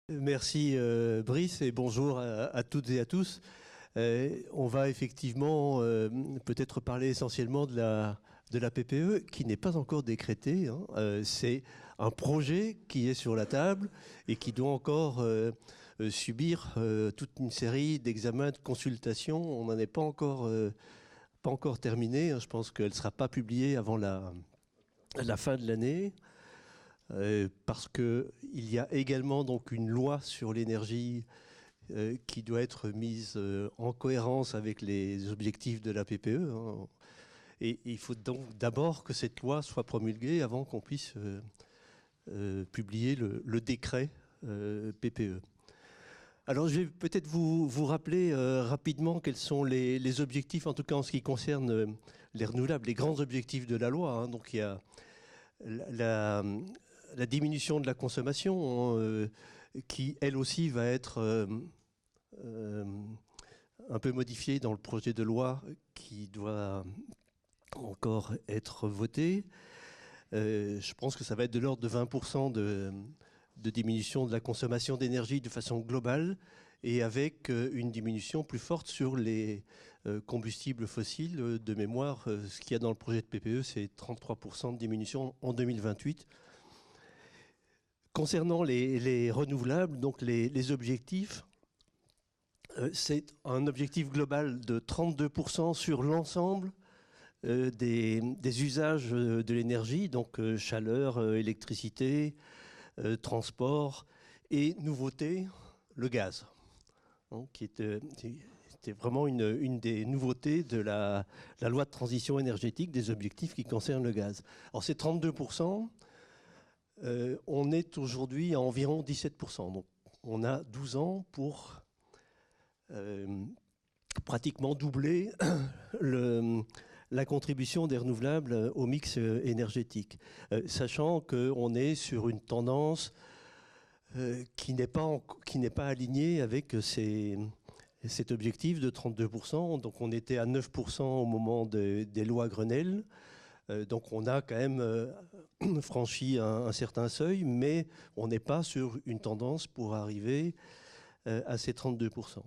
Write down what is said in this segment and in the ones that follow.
Merci Brice et bonjour à toutes et à tous. On va effectivement peut-être parler essentiellement de la PPE qui n'est pas encore décrétée, hein. C'est un projet qui est sur la table et qui doit encore subir toute une série d'examens, de consultations. On n'en est pas encore terminé, hein. Je pense qu'elle ne sera pas publiée avant la fin de l'année. Parce qu'il y a également donc une loi sur l'énergie qui doit être mise en cohérence avec les objectifs de la PPE, hein. Et il faut donc d'abord que cette loi soit promulguée avant qu'on puisse publier le décret PPE. Alors je vais peut-être vous rappeler rapidement quels sont les objectifs, en tout cas en ce qui concerne les renouvelables, les grands objectifs de la loi, hein. Donc il y a la diminution de la consommation, qui elle aussi va être un peu modifiée dans le projet de loi qui doit encore être voté. Je pense que ça va être de l'ordre de 20% de diminution de la consommation d'énergie de façon globale et avec une diminution plus forte sur les combustibles fossiles. De mémoire, ce qu'il y a dans le projet de PPE, c'est 33% de diminution en 2028. Concernant les renouvelables, donc les objectifs, c'est un objectif global de 32% sur l'ensemble des usages de l'énergie, donc chaleur, électricité, transport et nouveauté, le gaz, hein, qui était vraiment une des nouveautés de la loi de transition énergétique, des objectifs qui concernent le gaz. Alors ces 32%, on est aujourd'hui à environ 17%. Donc on a 12 ans pour pratiquement doubler la contribution des renouvelables au mix énergétique, sachant qu'on est sur une tendance qui n'est pas alignée avec cet objectif de 32%. Donc on était à 9% au moment des lois Grenelle. Donc on a quand même franchi un certain seuil, mais on n'est pas sur une tendance pour arriver à ces 32%.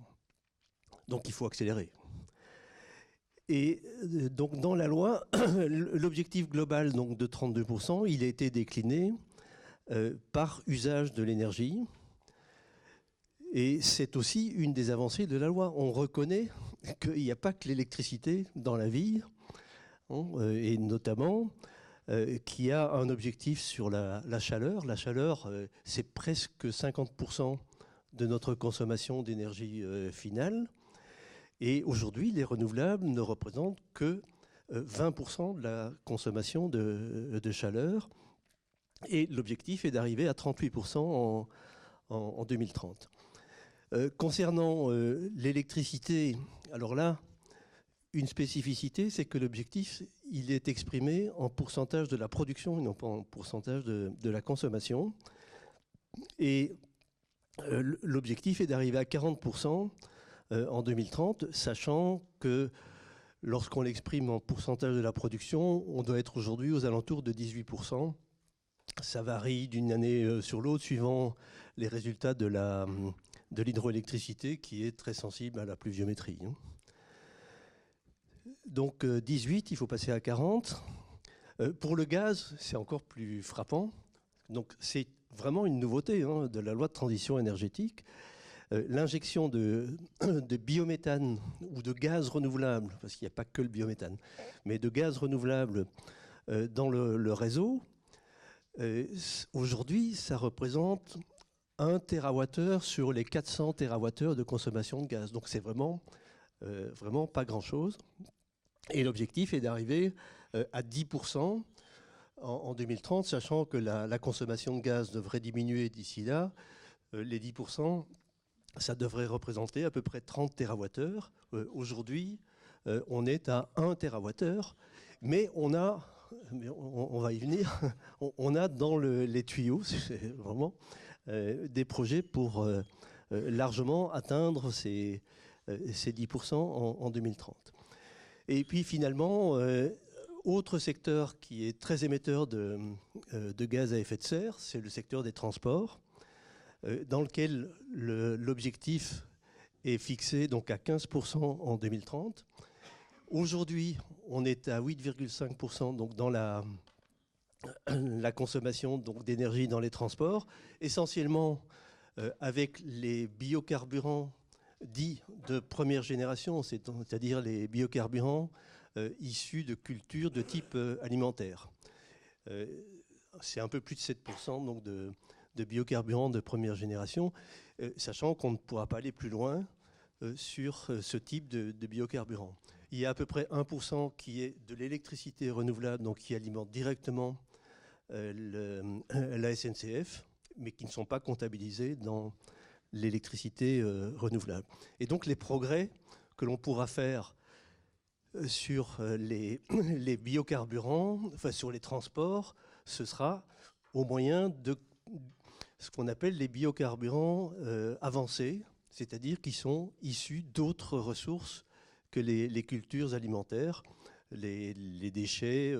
Donc il faut accélérer. Et donc dans la loi, l'objectif global donc, de 32%, il a été décliné par usage de l'énergie. Et c'est aussi une des avancées de la loi. On reconnaît qu'il n'y a pas que l'électricité dans la vie, hein, et notamment qui a un objectif sur la chaleur. La chaleur, c'est presque 50% de notre consommation d'énergie finale. Et aujourd'hui, les renouvelables ne représentent que 20% de la consommation de chaleur. Et l'objectif est d'arriver à 38% en 2030. Concernant l'électricité, alors là, une spécificité, c'est que l'objectif, il est exprimé en pourcentage de la production et non pas en pourcentage de la consommation. Et l'objectif est d'arriver à 40% en 2030, sachant que lorsqu'on l'exprime en pourcentage de la production, on doit être aujourd'hui aux alentours de 18%. Ça varie d'une année sur l'autre, suivant les résultats de l'hydroélectricité, qui est très sensible à la pluviométrie. Donc 18, il faut passer à 40. Pour le gaz, c'est encore plus frappant. Donc c'est vraiment une nouveauté, hein, de la loi de transition énergétique. L'injection de biométhane ou de gaz renouvelable, parce qu'il n'y a pas que le biométhane, mais de gaz renouvelable dans le réseau, aujourd'hui, ça représente 1 TWh sur les 400 TWh de consommation de gaz. Donc c'est vraiment pas grand-chose. Et l'objectif est d'arriver à 10% en 2030, sachant que la consommation de gaz devrait diminuer d'ici là. Les 10%, ça devrait représenter à peu près 30 TWh. Aujourd'hui, on est à 1 TWh, mais on va y venir, on a dans les tuyaux, c'est vraiment des projets pour largement atteindre ces 10% en 2030. Et puis finalement, autre secteur qui est très émetteur de gaz à effet de serre, c'est le secteur des transports. dans lequel l'objectif est fixé donc à 15% en 2030. Aujourd'hui, on est à 8,5% donc dans la consommation d'énergie dans les transports, essentiellement avec les biocarburants dits de première génération, c'est-à-dire les biocarburants issus de cultures de type alimentaire. C'est un peu plus de 7% donc de biocarburants de première génération, sachant qu'on ne pourra pas aller plus loin sur ce type de biocarburants. Il y a à peu près 1% qui est de l'électricité renouvelable, donc qui alimente directement la SNCF, mais qui ne sont pas comptabilisés dans l'électricité renouvelable. Et donc les progrès que l'on pourra faire sur les biocarburants, enfin sur les transports, ce sera au moyen de ce qu'on appelle les biocarburants avancés, c'est-à-dire qui sont issus d'autres ressources que les cultures alimentaires, les déchets,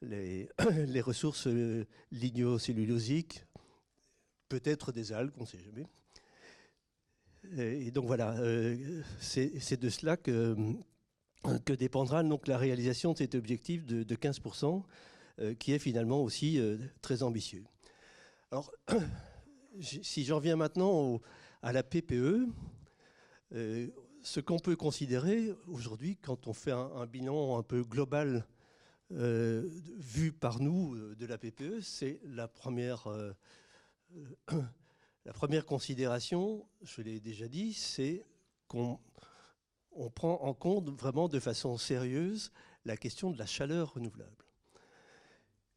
les ressources lignocellulosiques, peut-être des algues, on ne sait jamais. Et donc voilà, c'est de cela que dépendra donc la réalisation de cet objectif de 15%, qui est finalement aussi très ambitieux. Alors, si j'en reviens maintenant à la PPE, ce qu'on peut considérer aujourd'hui, quand on fait un bilan un peu global vu par nous de la PPE, c'est la première considération, je l'ai déjà dit, c'est qu'on prend en compte vraiment de façon sérieuse la question de la chaleur renouvelable.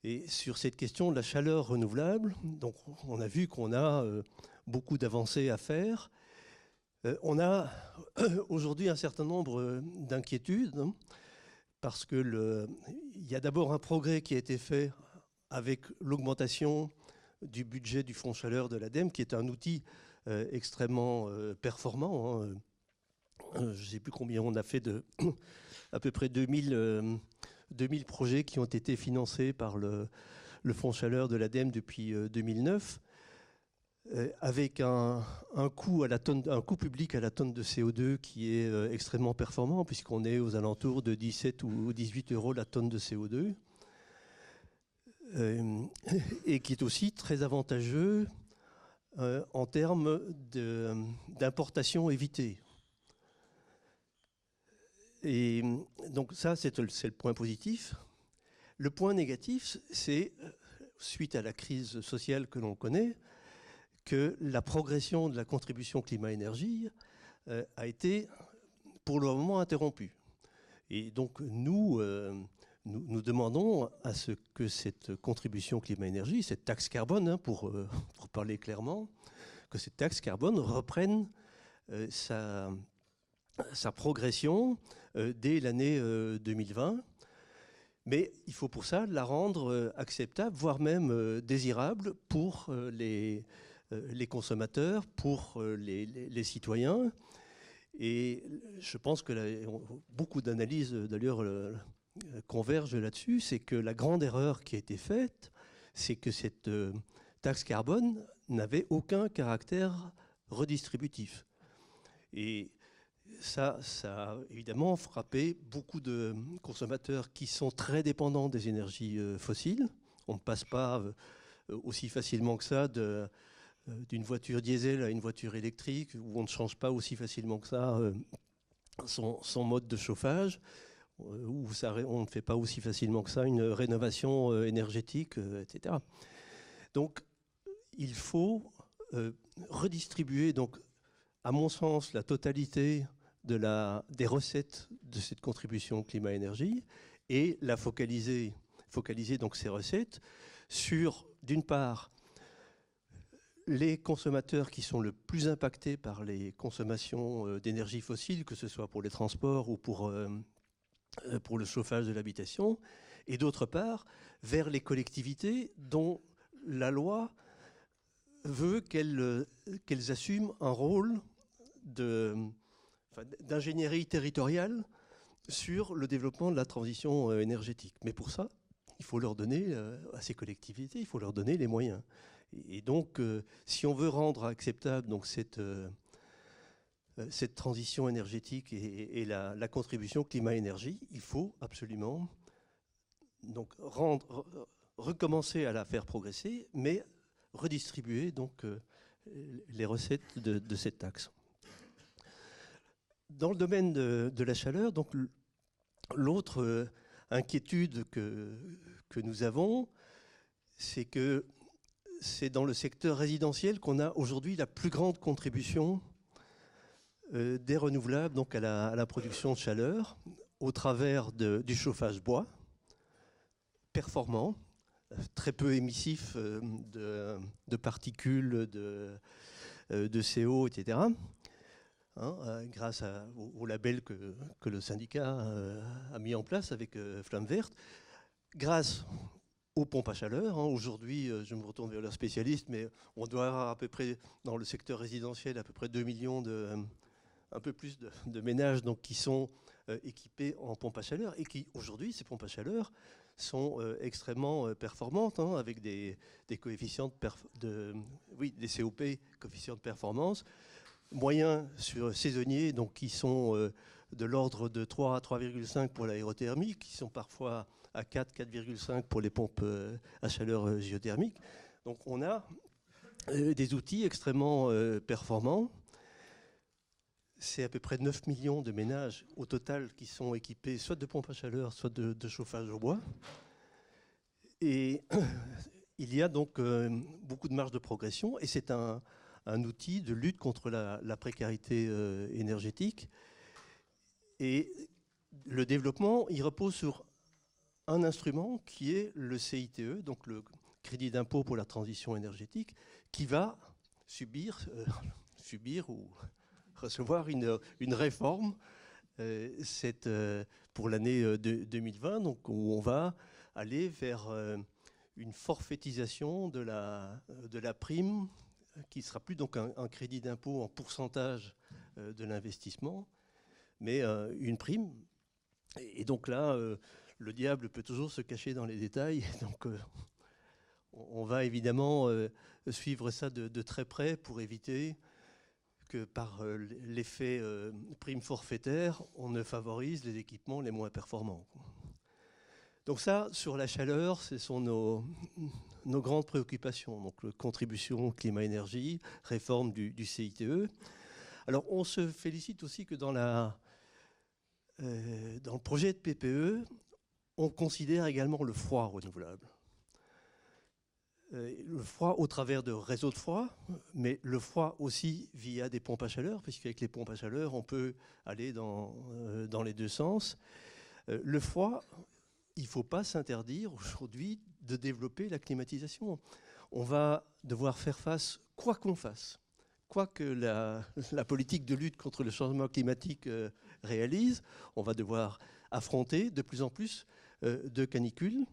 Et sur cette question de la chaleur renouvelable, donc on a vu qu'on a beaucoup d'avancées à faire. On a aujourd'hui un certain nombre d'inquiétudes, hein, parce que il y a d'abord un progrès qui a été fait avec l'augmentation du budget du Fonds Chaleur de l'ADEME, qui est un outil extrêmement performant. Hein. Je ne sais plus combien on a fait à peu près 2000 projets qui ont été financés par le Fonds Chaleur de l'ADEME depuis 2009, avec un coût public à la tonne de CO2 qui est extrêmement performant, puisqu'on est aux alentours de 17 ou 18 € la tonne de CO2, et qui est aussi très avantageux en termes d'importation évitée. Et donc ça, c'est le point positif. Le point négatif, c'est, suite à la crise sociale que l'on connaît, que la progression de la contribution climat-énergie a été pour le moment interrompue. Et donc nous demandons à ce que cette contribution climat-énergie, cette taxe carbone, hein, pour parler clairement, que cette taxe carbone reprenne sa progression dès l'année 2020. Mais il faut pour ça la rendre acceptable, voire même désirable pour les consommateurs, pour les citoyens. Et je pense que beaucoup d'analyses, d'ailleurs, convergent là-dessus. C'est que la grande erreur qui a été faite, c'est que cette taxe carbone n'avait aucun caractère redistributif. Et ça a évidemment frappé beaucoup de consommateurs qui sont très dépendants des énergies fossiles. On ne passe pas aussi facilement que ça d'une voiture diesel à une voiture électrique, où on ne change pas aussi facilement que ça son mode de chauffage, où on ne fait pas aussi facilement que ça une rénovation énergétique, etc. Donc il faut redistribuer, donc, à mon sens, la totalité des recettes de cette contribution climat-énergie et la focaliser donc ces recettes sur, d'une part, les consommateurs qui sont le plus impactés par les consommations d'énergie fossile, que ce soit pour les transports ou pour le chauffage de l'habitation, et d'autre part, vers les collectivités dont la loi veut qu'elles assument un rôle d'ingénierie territoriale sur le développement de la transition énergétique. Mais pour ça, il faut leur donner, à ces collectivités, il faut leur donner les moyens. Et donc, si on veut rendre acceptable donc, cette transition énergétique et la contribution climat-énergie, il faut absolument donc, recommencer à la faire progresser, mais redistribuer donc, les recettes de cette taxe. Dans le domaine de la chaleur, donc, l'autre inquiétude que nous avons, c'est que c'est dans le secteur résidentiel qu'on a aujourd'hui la plus grande contribution des renouvelables donc à la production de chaleur au travers du chauffage bois, performant, très peu émissif de particules, de CO, etc. Grâce au label que le syndicat a mis en place avec Flamme Verte, grâce aux pompes à chaleur. Aujourd'hui, je me retourne vers leurs spécialistes, mais on doit avoir à peu près, dans le secteur résidentiel, à peu près 2 millions un peu plus de ménages donc, qui sont équipés en pompes à chaleur et qui, aujourd'hui, ces pompes à chaleur sont extrêmement performantes, avec des coefficients des COP, coefficients de performance, moyens sur saisonniers, donc qui sont de l'ordre de 3 à 3,5 pour l'aérothermie, qui sont parfois à 4, 4,5 pour les pompes à chaleur géothermique. Donc on a des outils extrêmement performants. C'est à peu près 9 millions de ménages au total qui sont équipés soit de pompes à chaleur, soit de chauffage au bois. Et il y a donc beaucoup de marge de progression et c'est un outil de lutte contre la précarité énergétique. Et le développement, il repose sur un instrument qui est le CITE, donc le crédit d'impôt pour la transition énergétique, qui va subir ou recevoir une réforme pour l'année 2020, donc où on va aller vers une forfaitisation de la prime qui ne sera plus donc un crédit d'impôt en pourcentage de l'investissement, mais une prime. Et donc là, le diable peut toujours se cacher dans les détails. Donc on va évidemment suivre ça de très près pour éviter que par l'effet prime forfaitaire, on ne favorise les équipements les moins performants. Donc ça, sur la chaleur, ce sont nos grandes préoccupations. Donc contribution climat-énergie, réforme du CITE. Alors on se félicite aussi que dans le projet de PPE, on considère également le froid renouvelable. Le froid au travers de réseaux de froid, mais le froid aussi via des pompes à chaleur, puisqu'avec les pompes à chaleur, on peut aller dans les deux sens. Le froid, il ne faut pas s'interdire aujourd'hui de développer la climatisation. On va devoir faire face, quoi qu'on fasse, quoi que la politique de lutte contre le changement climatique réalise, on va devoir affronter de plus en plus de canicules.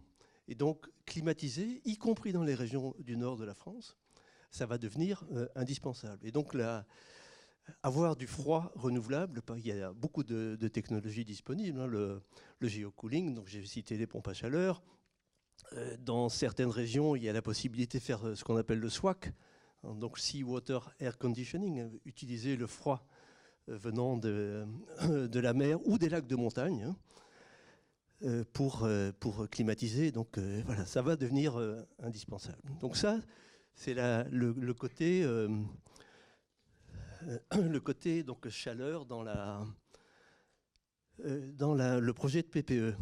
Et donc, climatiser, y compris dans les régions du nord de la France, ça va devenir indispensable. Et donc, avoir du froid renouvelable, il y a beaucoup de technologies disponibles. Le geocooling, donc j'ai cité les pompes à chaleur. Dans certaines régions, il y a la possibilité de faire ce qu'on appelle le SWAC, donc Sea Water Air Conditioning, utiliser le froid venant de la mer ou des lacs de montagne, pour climatiser. Donc voilà, ça va devenir indispensable. Donc ça, c'est le côté donc chaleur dans le projet de PPE.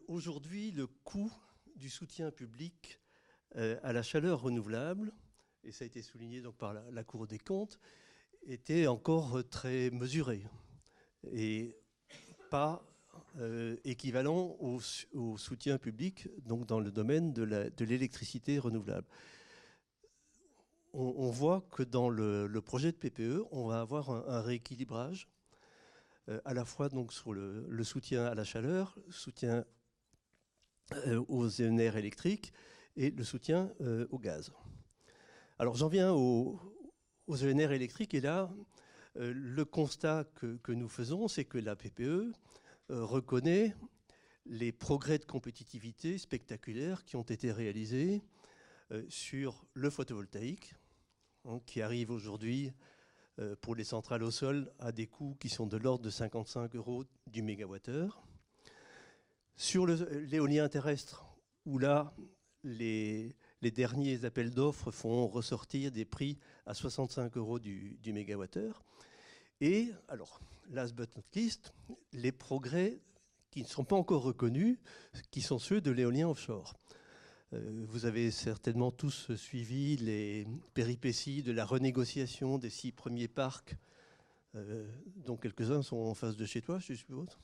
Aujourd'hui, le coût du soutien public à la chaleur renouvelable, et ça a été souligné donc par la Cour des comptes, était encore très mesuré et pas équivalent au soutien public donc dans le domaine de l'électricité renouvelable. On voit que dans le projet de PPE, on va avoir un rééquilibrage à la fois donc sur le soutien à la chaleur, soutien aux ENR électriques et le soutien au gaz. Alors j'en viens aux ENR électriques et là, le constat que nous faisons, c'est que la PPE reconnaît les progrès de compétitivité spectaculaires qui ont été réalisés sur le photovoltaïque, hein, qui arrive aujourd'hui pour les centrales au sol à des coûts qui sont de l'ordre de 55 € du mégawattheure. Sur l'éolien terrestre, où là, les derniers appels d'offres font ressortir des prix à 65 € du mégawattheure. Et, alors, last but not least, les progrès qui ne sont pas encore reconnus, qui sont ceux de l'éolien offshore. Vous avez certainement tous suivi les péripéties de la renégociation des 6 premiers parcs, dont quelques-uns sont en face de chez toi, je suppose.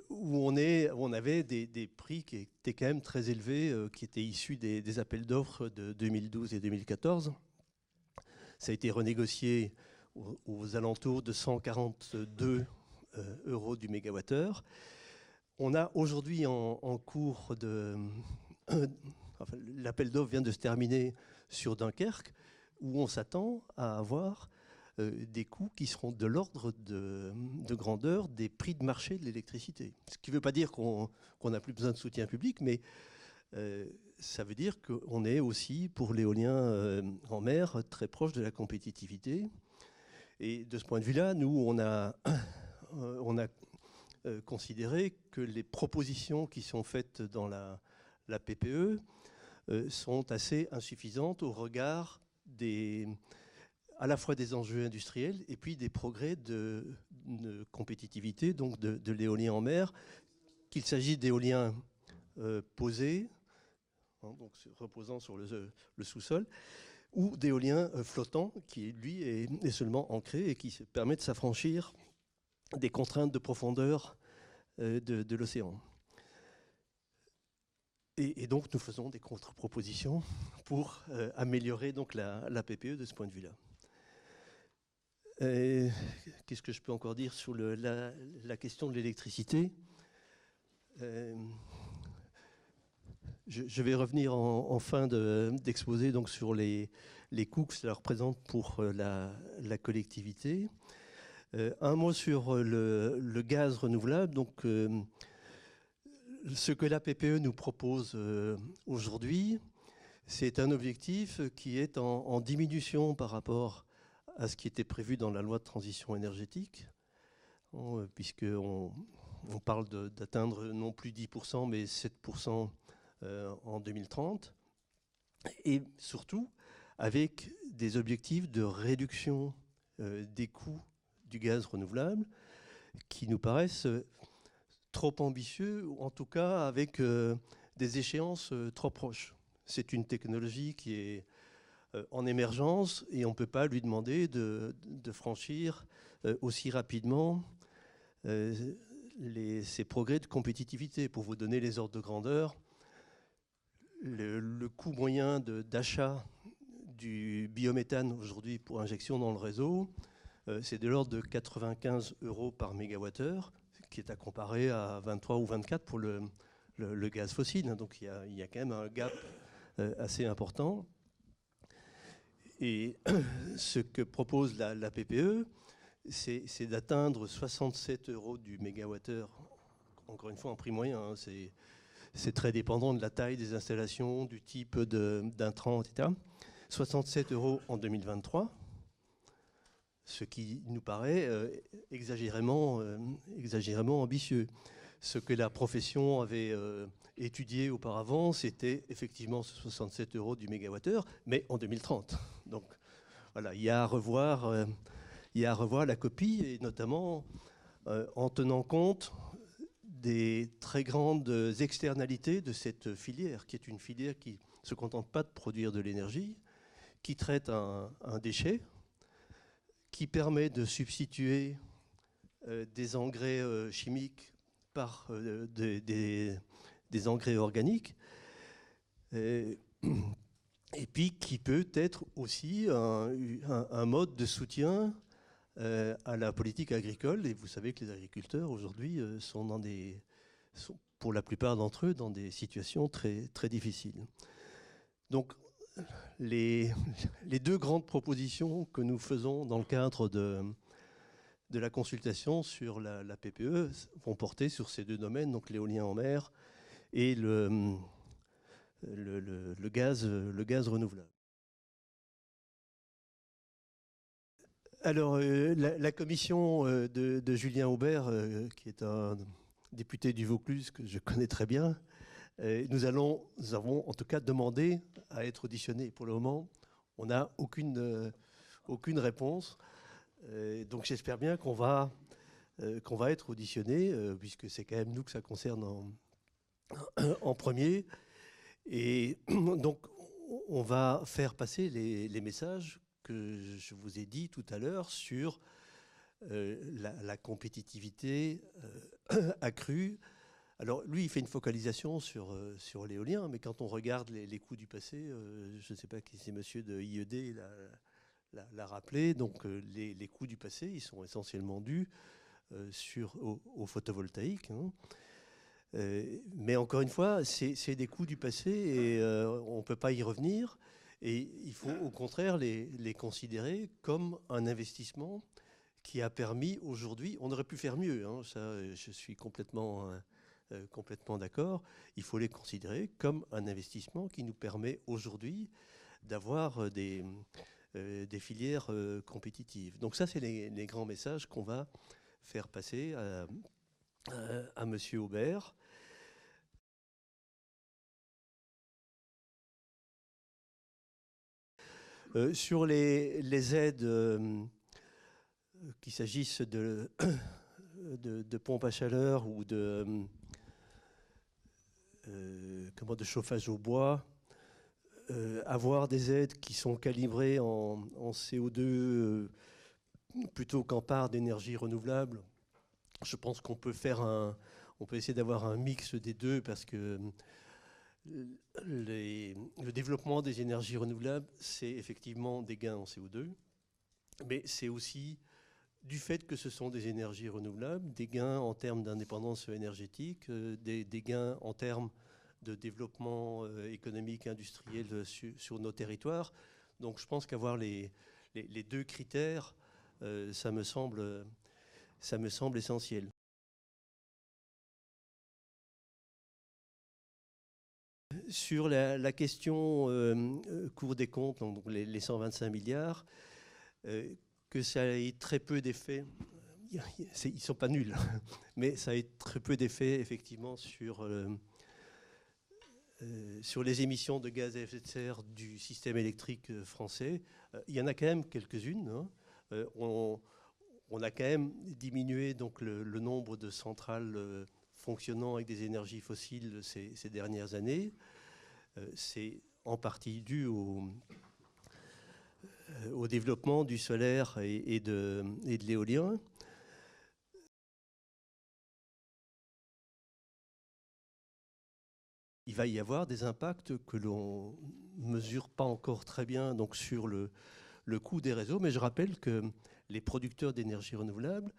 Où on avait des prix qui étaient quand même très élevés, qui étaient issus des appels d'offres de 2012 et 2014. Ça a été renégocié aux alentours de 142 € du mégawattheure. On a aujourd'hui en cours de... enfin, l'appel d'offres vient de se terminer sur Dunkerque, où on s'attend à avoir des coûts qui seront de l'ordre de grandeur des prix de marché de l'électricité. Ce qui ne veut pas dire qu'on n'a plus besoin de soutien public, mais ça veut dire qu'on est aussi, pour l'éolien en mer, très proche de la compétitivité. Et de ce point de vue-là, nous, on a considéré que les propositions qui sont faites dans la PPE sont assez insuffisantes au regard à la fois des enjeux industriels et puis des progrès de compétitivité, donc de l'éolien en mer, qu'il s'agit d'éolien posé, hein, donc reposant sur le sous-sol, ou d'éolien flottant, qui lui est seulement ancré et qui permet de s'affranchir des contraintes de profondeur de l'océan. Et donc nous faisons des contre-propositions pour améliorer donc la PPE de ce point de vue-là. Qu'est-ce que je peux encore dire sur la question de l'électricité? Je vais revenir en fin d'exposé donc sur les coûts que cela représente pour la collectivité. Un mot sur le gaz renouvelable. Donc, ce que la PPE nous propose aujourd'hui, c'est un objectif qui est en diminution par rapport à ce qui était prévu dans la loi de transition énergétique, puisqu'on parle d'atteindre non plus 10%, mais 7% en 2030. Et surtout, avec des objectifs de réduction des coûts du gaz renouvelable qui nous paraissent trop ambitieux, ou en tout cas avec des échéances trop proches. C'est une technologie qui est en émergence et on ne peut pas lui demander de franchir aussi rapidement ces progrès de compétitivité. Pour vous donner les ordres de grandeur, le coût moyen d'achat du biométhane aujourd'hui pour injection dans le réseau, c'est de l'ordre de 95 € par mégawattheure, qui est à comparer à 23 ou 24 pour le gaz fossile. Donc il y a quand même un gap assez important. Et ce que propose la PPE, c'est d'atteindre 67 € du mégawattheure, encore une fois en prix moyen. Hein, c'est très dépendant de la taille des installations, du type d'intrants, etc. 67 € en 2023, ce qui nous paraît exagérément ambitieux. Ce que la profession avait étudié auparavant, c'était effectivement 67 € du mégawattheure, mais en 2030. Donc voilà, il y a à revoir la copie, et notamment en tenant compte des très grandes externalités de cette filière, qui est une filière qui ne se contente pas de produire de l'énergie, qui traite un déchet, qui permet de substituer des engrais chimiques par des engrais organiques, et puis qui peut être aussi un mode de soutien à la politique agricole. Et vous savez que les agriculteurs aujourd'hui sont pour la plupart d'entre eux dans des situations très, très difficiles. Donc les deux grandes propositions que nous faisons dans le cadre de la consultation sur la PPE vont porter sur ces deux domaines, donc l'éolien en mer et le gaz renouvelable. Alors, la commission de Julien Aubert, qui est un député du Vaucluse que je connais très bien, nous avons en tout cas demandé à être auditionnés. Pour le moment, on n'a aucune réponse. Donc j'espère bien qu'on va être auditionné, puisque c'est quand même nous que ça concerne en premier. Et donc on va faire passer les messages que je vous ai dit tout à l'heure sur la compétitivité accrue. Alors lui, il fait une focalisation sur l'éolien, mais quand on regarde les coûts du passé, je ne sais pas qui c'est, monsieur de IED l'a rappelé, donc les coûts du passé, ils sont essentiellement dus au photovoltaïque. Hein. Mais encore une fois, c'est des coûts du passé et on ne peut pas y revenir. Et il faut au contraire les considérer comme un investissement qui a permis aujourd'hui, on aurait pu faire mieux, hein, ça je suis complètement d'accord, il faut les considérer comme un investissement qui nous permet aujourd'hui d'avoir des filières compétitives. Donc ça, c'est les grands messages qu'on va faire passer à M. Aubert. Sur les aides, qu'il s'agisse de pompes à chaleur ou de chauffage au bois, avoir des aides qui sont calibrées en CO2 plutôt qu'en part d'énergie renouvelable. Je pense qu'on peut essayer d'avoir un mix des deux parce que le développement des énergies renouvelables, c'est effectivement des gains en CO2, mais c'est aussi du fait que ce sont des énergies renouvelables, des gains en termes d'indépendance énergétique, des gains en termes de développement économique, industriel sur nos territoires. Donc je pense qu'avoir les deux critères, ça me semble essentiel. Sur la question Cour des comptes, donc les 125 milliards, que ça ait très peu d'effets, ils ne sont pas nuls, mais ça a très peu d'effets effectivement sur les émissions de gaz à effet de serre du système électrique français. Il y en a quand même quelques-unes. Hein. On a quand même diminué donc, le nombre de centrales fonctionnant avec des énergies fossiles ces dernières années. C'est en partie dû au développement du solaire et de l'éolien. Il va y avoir des impacts que l'on ne mesure pas encore très bien donc sur le coût des réseaux, mais je rappelle que les producteurs d'énergie renouvelable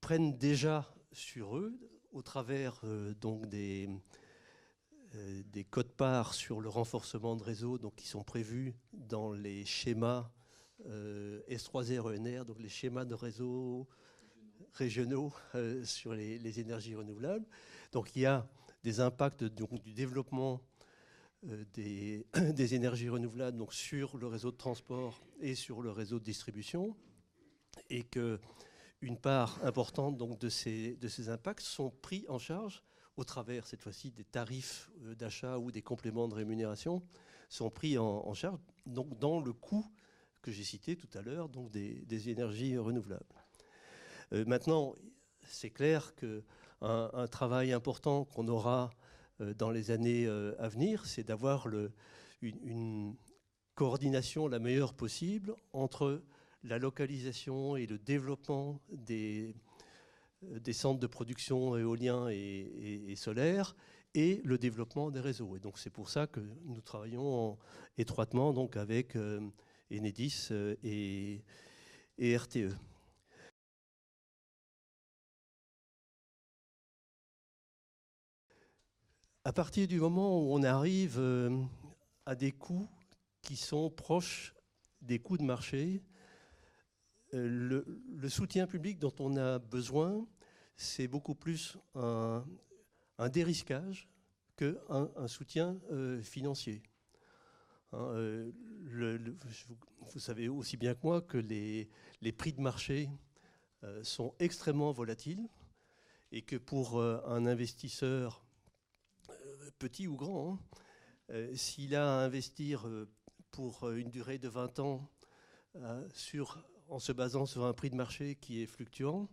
prennent déjà sur eux, au travers donc des quotes-parts sur le renforcement de réseau donc, qui sont prévus dans les schémas S3R-ENR, donc les schémas de réseau régionaux sur les énergies renouvelables. Donc il y a des impacts donc, du développement des énergies renouvelables donc, sur le réseau de transport et sur le réseau de distribution, et qu'une part importante donc, de ces impacts sont pris en charge au travers, cette fois-ci, des tarifs d'achat ou des compléments de rémunération, sont pris en charge donc, dans le coût que j'ai cité tout à l'heure, donc des énergies renouvelables. Maintenant, c'est clair qu'un travail important qu'on aura dans les années à venir, c'est d'avoir une coordination la meilleure possible entre la localisation et le développement des centres de production éoliens et solaires et le développement des réseaux. Et donc c'est pour ça que nous travaillons étroitement donc, avec Enedis et RTE. À partir du moment où on arrive à des coûts qui sont proches des coûts de marché, le soutien public dont on a besoin, c'est beaucoup plus un dérisquage qu'un soutien financier. Hein, vous savez aussi bien que moi que les prix de marché sont extrêmement volatiles et que pour un investisseur petit ou grand, s'il a à investir pour une durée de 20 ans en se basant sur un prix de marché qui est fluctuant,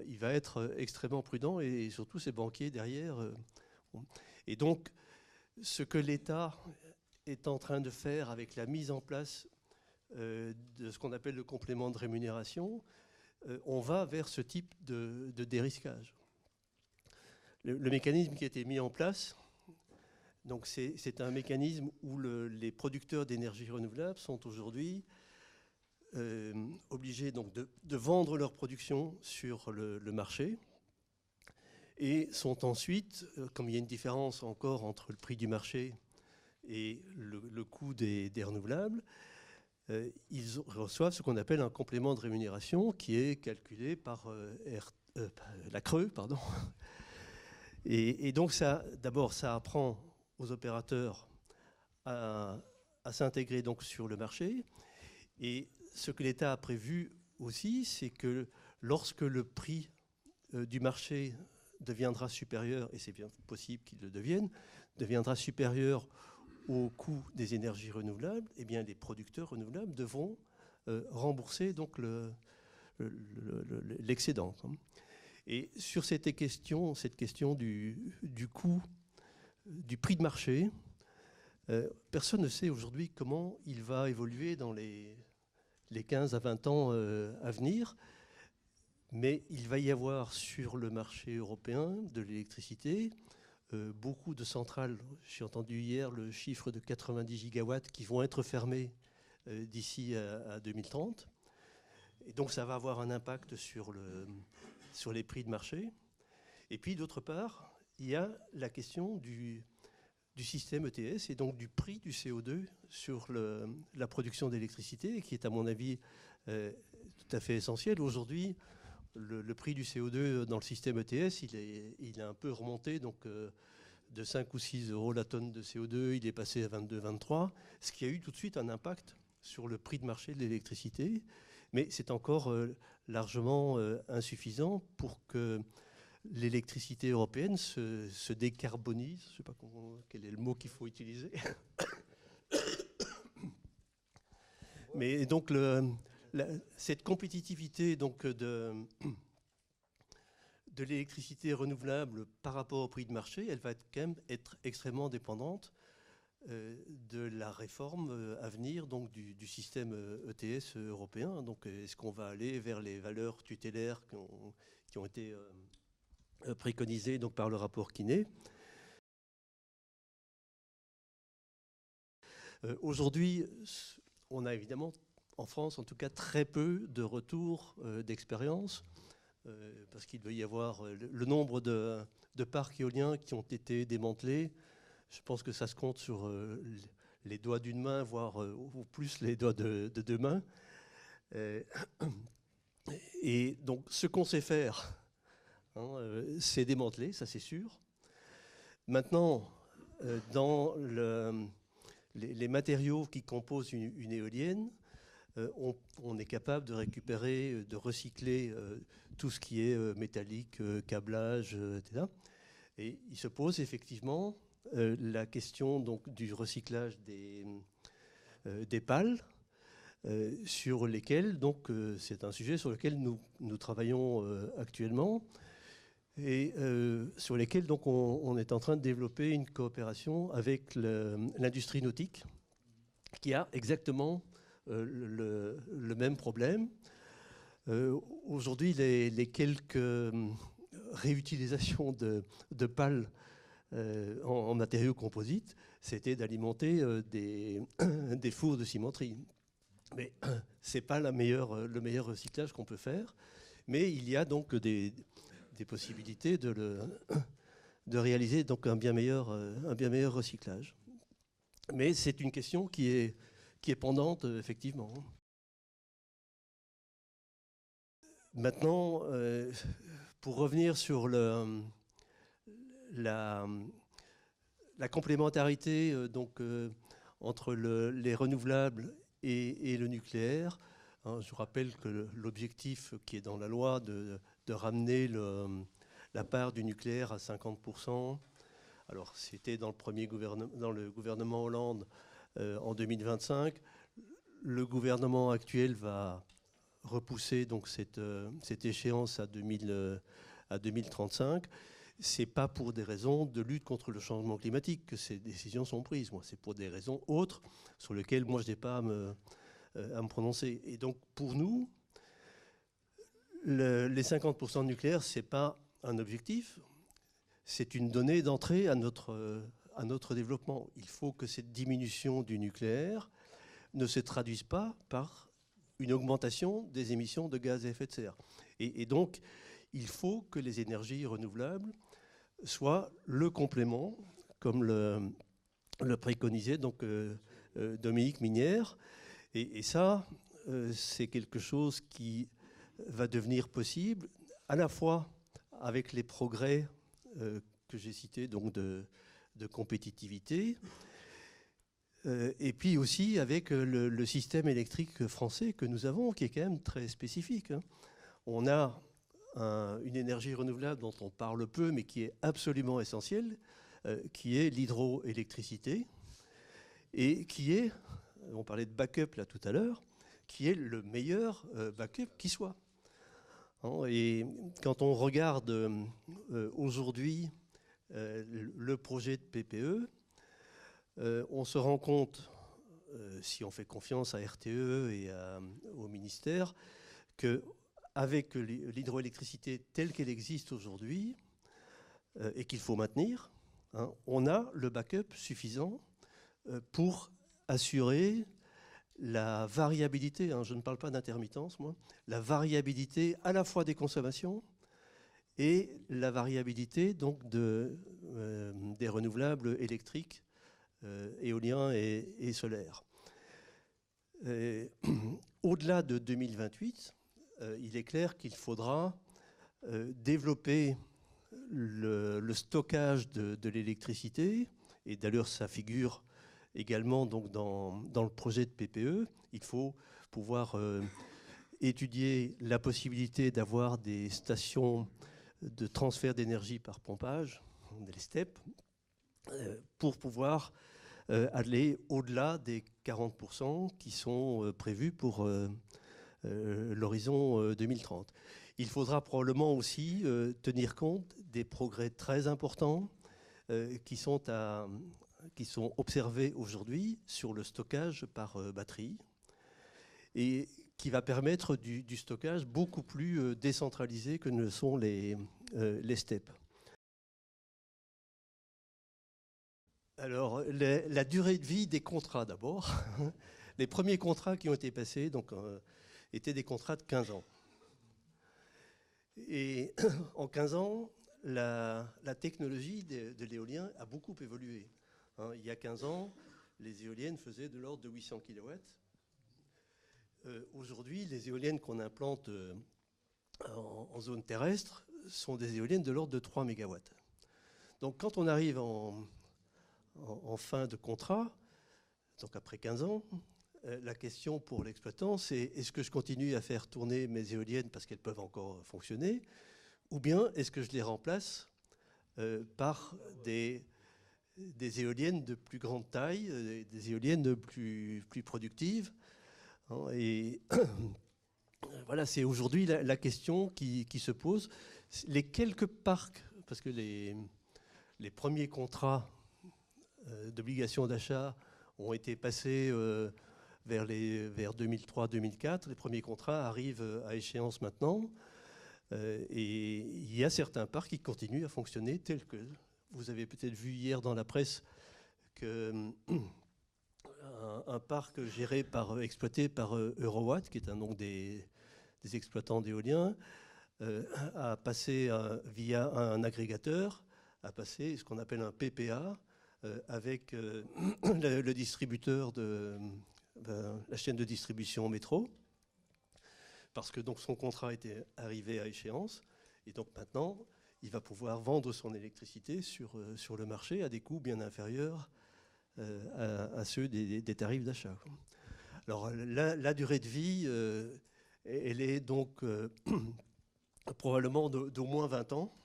il va être extrêmement prudent et surtout ses banquiers derrière. Et donc, ce que l'État est en train de faire avec la mise en place de ce qu'on appelle le complément de rémunération, on va vers ce type de dérisquage. Le mécanisme qui a été mis en place, donc c'est un mécanisme où les producteurs d'énergie renouvelable sont aujourd'hui obligés donc de vendre leur production sur le marché et sont ensuite, comme il y a une différence encore entre le prix du marché et le coût des renouvelables, ils reçoivent ce qu'on appelle un complément de rémunération qui est calculé par la CRE, pardon. Et donc d'abord, ça apprend aux opérateurs à s'intégrer donc sur le marché. Et ce que l'État a prévu aussi, c'est que lorsque le prix du marché deviendra supérieur, et c'est bien possible qu'il le devienne, deviendra supérieur au coût des énergies renouvelables, eh bien les producteurs renouvelables devront rembourser donc l'excédent. Et sur cette question du coût, du prix de marché, personne ne sait aujourd'hui comment il va évoluer dans les 15 à 20 ans à venir. Mais il va y avoir sur le marché européen de l'électricité beaucoup de centrales. J'ai entendu hier le chiffre de 90 gigawatts qui vont être fermées d'ici à 2030. Et donc ça va avoir un impact sur les prix de marché. Et puis d'autre part, il y a la question du système ETS et donc du prix du CO2 sur la production d'électricité, qui est à mon avis tout à fait essentiel. Aujourd'hui, le prix du CO2 dans le système ETS, il est un peu remonté, donc de 5 ou 6 euros la tonne de CO2, il est passé à 22, 23, ce qui a eu tout de suite un impact sur le prix de marché de l'électricité, mais c'est encore largement insuffisant pour que l'électricité européenne se décarbonise. Je ne sais pas quel est le mot qu'il faut utiliser. Mais donc cette compétitivité donc, de l'électricité renouvelable par rapport au prix de marché, elle va quand même être extrêmement dépendante de la réforme à venir donc, du système ETS européen. Donc, est-ce qu'on va aller vers les valeurs tutélaires qui ont été préconisées donc, par le rapport Quinet? Aujourd'hui, on a évidemment, en France en tout cas, très peu de retours d'expérience, parce qu'il doit y avoir le nombre de parcs éoliens qui ont été démantelés. Je pense que ça se compte sur les doigts d'une main, voire ou plus les doigts de deux mains. Et donc, ce qu'on sait faire, hein, c'est démanteler, ça c'est sûr. Maintenant, dans les matériaux qui composent une éolienne, on est capable de récupérer, de recycler tout ce qui est métallique, câblage, etc. Et il se pose effectivement la question donc, du recyclage des pales, sur lesquelles, donc c'est un sujet sur lequel nous travaillons actuellement, et sur lesquels donc on est en train de développer une coopération avec l'industrie nautique, qui a exactement le même problème. Aujourd'hui, les quelques réutilisations de pales en matériaux composites, c'était d'alimenter des fours de cimenterie. Mais ce n'est pas le meilleur recyclage qu'on peut faire. Mais il y a donc des possibilités de réaliser donc un bien meilleur recyclage. Mais c'est une question qui est pendante, effectivement. Maintenant, pour revenir sur la complémentarité entre les renouvelables et le nucléaire, hein, je vous rappelle que l'objectif qui est dans la loi de ramener la part du nucléaire à 50%, alors c'était dans le gouvernement Hollande en 2025. Le gouvernement actuel va repousser donc cette échéance à 2035. Ce n'est pas pour des raisons de lutte contre le changement climatique que ces décisions sont prises. C'est pour des raisons autres sur lesquelles moi je n'ai pas à me prononcer. Et donc pour nous, les 50% de nucléaire, ce n'est pas un objectif, c'est une donnée d'entrée à notre développement. Il faut que cette diminution du nucléaire ne se traduise pas par une augmentation des émissions de gaz à effet de serre. Et donc, il faut que les énergies renouvelables soient le complément, comme le préconisait donc, Dominique Minière. Et ça, c'est quelque chose qui va devenir possible, à la fois avec les progrès que j'ai cités, donc de compétitivité, et puis aussi avec le système électrique français que nous avons, qui est quand même très spécifique. On a une énergie renouvelable dont on parle peu, mais qui est absolument essentielle, qui est l'hydroélectricité, et qui est, on parlait de backup là tout à l'heure, qui est le meilleur backup qui soit. Et quand on regarde aujourd'hui le projet de PPE, on se rend compte, si on fait confiance à RTE et au ministère, qu'avec l'hydroélectricité telle qu'elle existe aujourd'hui et qu'il faut maintenir, on a le backup suffisant pour assurer la variabilité, je ne parle pas d'intermittence, moi, la variabilité à la fois des consommations et la variabilité donc des renouvelables électriques, éoliens et solaires. Au-delà de 2028, il est clair qu'il faudra développer le stockage de l'électricité, et d'ailleurs ça figure également donc, dans le projet de PPE. Il faut pouvoir étudier la possibilité d'avoir des stations de transfert d'énergie par pompage, les STEP, pour pouvoir aller au-delà des 40% qui sont prévus pour l'horizon 2030. Il faudra probablement aussi tenir compte des progrès très importants qui sont observés aujourd'hui sur le stockage par batterie et qui va permettre du stockage beaucoup plus décentralisé que ne le sont les STEP. Alors, la durée de vie des contrats d'abord. Les premiers contrats qui ont été passés donc, étaient des contrats de 15 ans. Et en 15 ans, la technologie de l'éolien a beaucoup évolué. Il y a 15 ans, les éoliennes faisaient de l'ordre de 800 kW. Aujourd'hui, les éoliennes qu'on implante en zone terrestre sont des éoliennes de l'ordre de 3 MW. Donc quand on arrive en fin de contrat, donc après 15 ans, la question pour l'exploitant, c'est est-ce que je continue à faire tourner mes éoliennes parce qu'elles peuvent encore fonctionner, ou bien est-ce que je les remplace par des éoliennes de plus grande taille, des éoliennes plus productives. Et voilà, c'est aujourd'hui la question qui se pose. Les quelques parcs, parce que les premiers contrats d'obligation d'achat ont été passés vers 2003-2004. Les premiers contrats arrivent à échéance maintenant. Et il y a certains parcs qui continuent à fonctionner tels que vous avez peut-être vu hier dans la presse qu'un parc exploité par Eurowatt, qui est un nom des exploitants d'éolien, a passé via un agrégateur, a passé ce qu'on appelle un PPA avec le distributeur de la chaîne de distribution Métro, parce que donc son contrat était arrivé à échéance, et donc maintenant, il va pouvoir vendre son électricité sur le marché à des coûts bien inférieurs à ceux des tarifs d'achat. Alors la durée de vie, elle est donc probablement d'au moins 20 ans,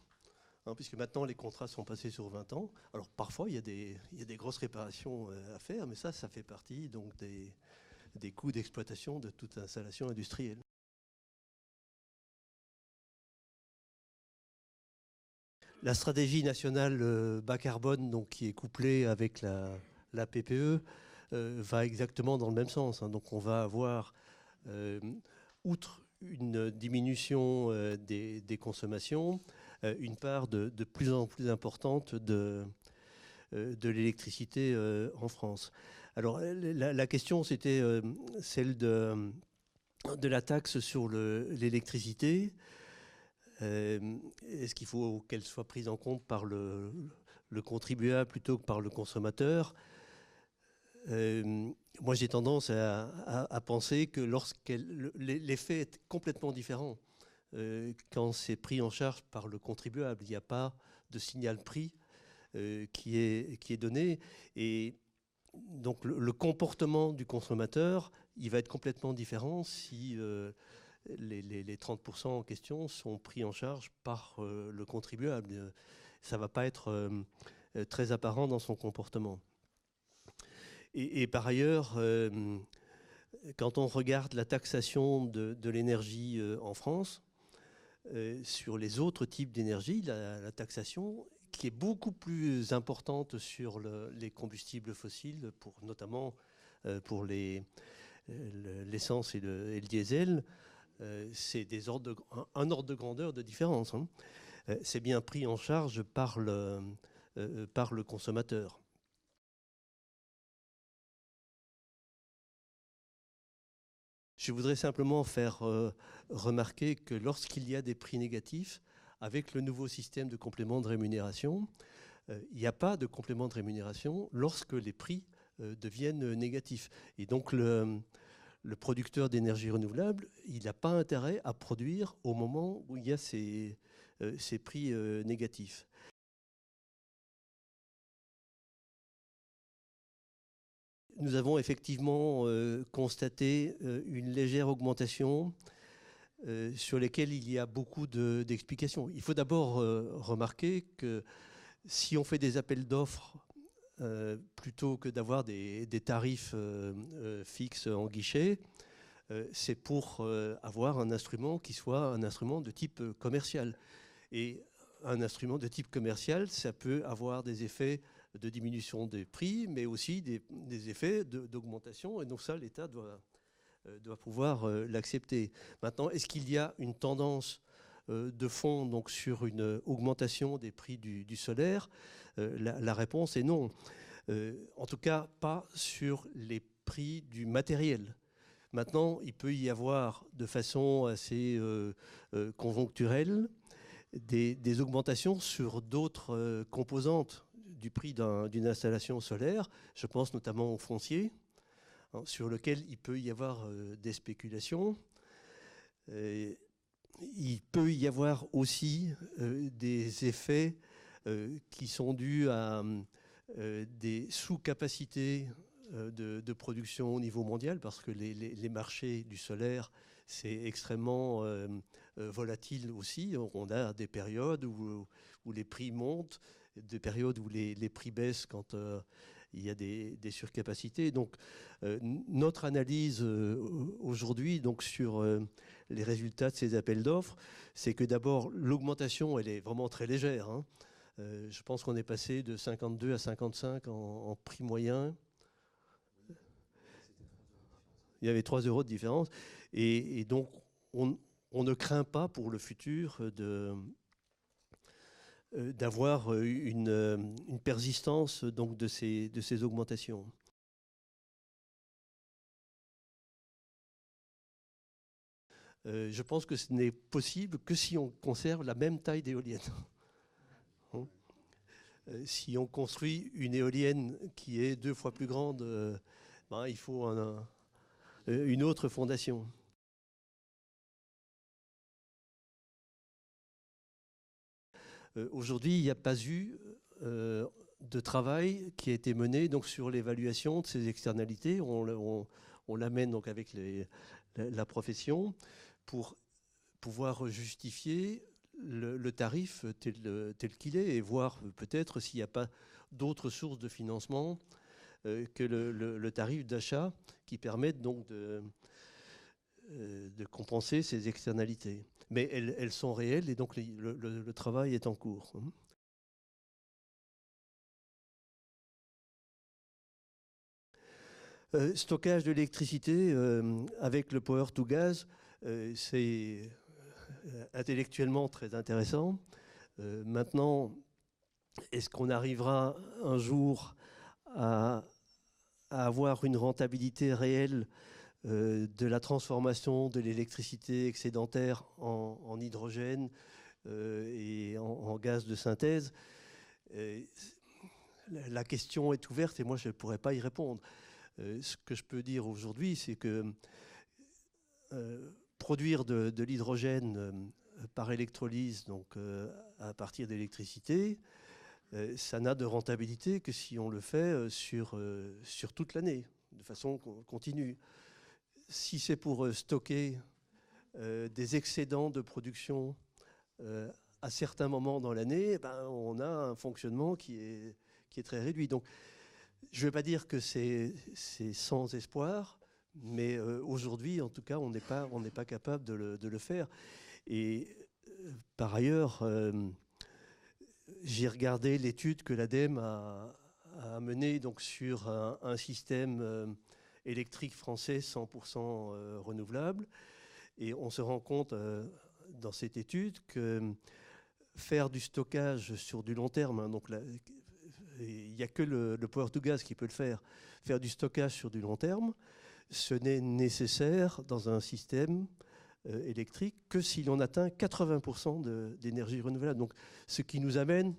hein, puisque maintenant les contrats sont passés sur 20 ans. Alors parfois il y a des grosses réparations à faire, mais ça fait partie donc des coûts d'exploitation de toute installation industrielle. La stratégie nationale bas carbone, donc, qui est couplée avec la PPE, va exactement dans le même sens, hein. Donc on va avoir, outre une diminution des consommations, une part de plus en plus importante de l'électricité en France. Alors la question, c'était celle de la taxe sur l'électricité. Est-ce qu'il faut qu'elle soit prise en compte par le contribuable plutôt que par le consommateur? Moi, j'ai tendance à penser que l'effet est complètement différent quand c'est pris en charge par le contribuable. Il n'y a pas de signal prix qui est donné. Et donc, le comportement du consommateur, il va être complètement différent si les 30% en question sont pris en charge par le contribuable. Ça ne va pas être très apparent dans son comportement. Et par ailleurs, quand on regarde la taxation de l'énergie en France, sur les autres types d'énergie, la taxation qui est beaucoup plus importante sur les combustibles fossiles, notamment pour l'essence et le diesel, c'est un ordre de grandeur de différence, hein. C'est bien pris en charge par le consommateur. Je voudrais simplement faire remarquer que lorsqu'il y a des prix négatifs, avec le nouveau système de complément de rémunération, il n'y a pas de complément de rémunération lorsque les prix deviennent négatifs. Et donc le producteur d'énergie renouvelable, il n'a pas intérêt à produire au moment où il y a ces prix négatifs. Nous avons effectivement constaté une légère augmentation sur lesquelles il y a beaucoup d'explications. Il faut d'abord remarquer que si on fait des appels d'offres plutôt que d'avoir des tarifs fixes en guichet, c'est pour avoir un instrument qui soit un instrument de type commercial. Et un instrument de type commercial, ça peut avoir des effets de diminution des prix, mais aussi des effets d'augmentation. Et donc ça, l'État doit pouvoir l'accepter. Maintenant, est-ce qu'il y a une tendance de fond donc, sur une augmentation des prix du solaire? La réponse est non. En tout cas, pas sur les prix du matériel. Maintenant, il peut y avoir de façon assez conjoncturelle des augmentations sur d'autres composantes du prix d'une installation solaire. Je pense notamment au foncier, hein, sur lequel il peut y avoir des spéculations. Il peut y avoir aussi des effets qui sont dus à des sous-capacités de production au niveau mondial, parce que les marchés du solaire, c'est extrêmement volatile aussi. On a des périodes où les prix montent, des périodes où les prix baissent quand il y a des surcapacités. Donc notre analyse aujourd'hui donc, sur les résultats de ces appels d'offres, c'est que d'abord l'augmentation, elle est vraiment très légère, hein. Je pense qu'on est passé de 52 à 55 en prix moyen. Il y avait 3 € de différence. Et donc, on ne craint pas pour le futur d'avoir une persistance donc, de ces augmentations. Je pense que ce n'est possible que si on conserve la même taille d'éolienne. Si on construit une éolienne qui est 2 fois plus grande, il faut une autre fondation. Aujourd'hui, il n'y a pas eu de travail qui a été mené donc, sur l'évaluation de ces externalités. On l'amène donc avec la profession pour pouvoir justifier le tarif tel qu'il est et voir peut-être s'il n'y a pas d'autres sources de financement que le tarif d'achat qui permettent donc de compenser ces externalités. Mais elles sont réelles et donc le travail est en cours. Stockage de l'électricité avec le power to gas, c'est intellectuellement très intéressant. Maintenant, est-ce qu'on arrivera un jour à avoir une rentabilité réelle de la transformation de l'électricité excédentaire en hydrogène et en gaz de synthèse? La question est ouverte et moi je ne pourrais pas y répondre. Ce que je peux dire aujourd'hui, c'est que produire de l'hydrogène par électrolyse, donc à partir d'électricité, ça n'a de rentabilité que si on le fait sur toute l'année, de façon continue. Si c'est pour stocker des excédents de production à certains moments dans l'année, ben, on a un fonctionnement qui est très réduit. Donc, je ne vais pas dire que c'est sans espoir, mais aujourd'hui, en tout cas, on n'est pas capable de le faire. Et par ailleurs, j'ai regardé l'étude que l'ADEME a menée donc, sur un système électrique français 100% renouvelable. Et on se rend compte dans cette étude que faire du stockage sur du long terme, hein, donc il n'y a que le power to gas qui peut le faire du stockage sur du long terme, ce n'est nécessaire dans un système électrique que si l'on atteint 80% d'énergie renouvelable. Donc, ce qui nous amène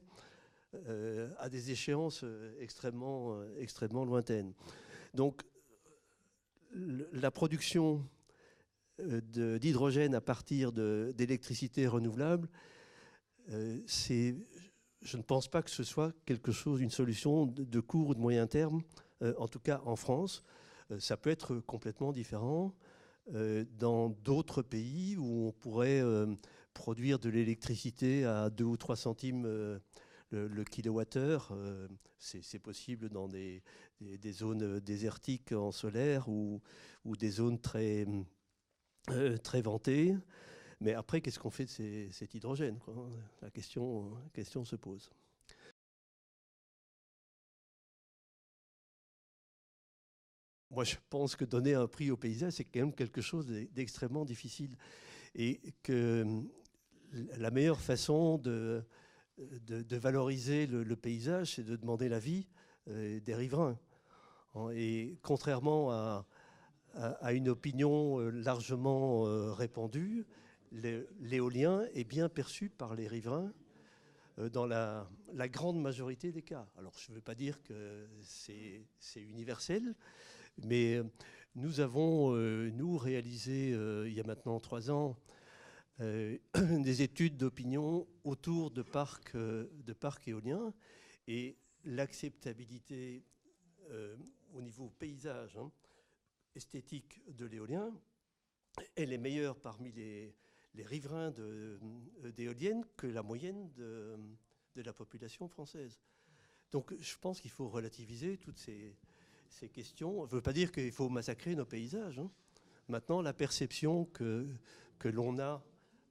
à des échéances extrêmement lointaines. Donc, la production d'hydrogène à partir d'électricité renouvelable, je ne pense pas que ce soit une solution de court ou de moyen terme, en tout cas en France. Ça peut être complètement différent dans d'autres pays où on pourrait produire de l'électricité à 2 ou 3 centimes le kilowattheure. C'est possible dans des zones désertiques en solaire ou des zones très ventées. Mais après, qu'est-ce qu'on fait de cet hydrogène, quoi? La question se pose. Moi, je pense que donner un prix au paysage, c'est quand même quelque chose d'extrêmement difficile. Et que la meilleure façon de valoriser le paysage, c'est de demander l'avis des riverains. Et contrairement à une opinion largement répandue, l'éolien est bien perçu par les riverains dans la grande majorité des cas. Alors, je ne veux pas dire que c'est universel, mais nous avons, réalisé, il y a maintenant 3 ans, des études d'opinion autour de parcs éoliens et l'acceptabilité au niveau paysage, hein, esthétique de l'éolien, elle est meilleure parmi les riverains d'éoliennes que la moyenne de la population française. Donc je pense qu'il faut relativiser toutes ces questions. Ça ne veut pas dire qu'il faut massacrer nos paysages, hein. Maintenant, la perception que l'on a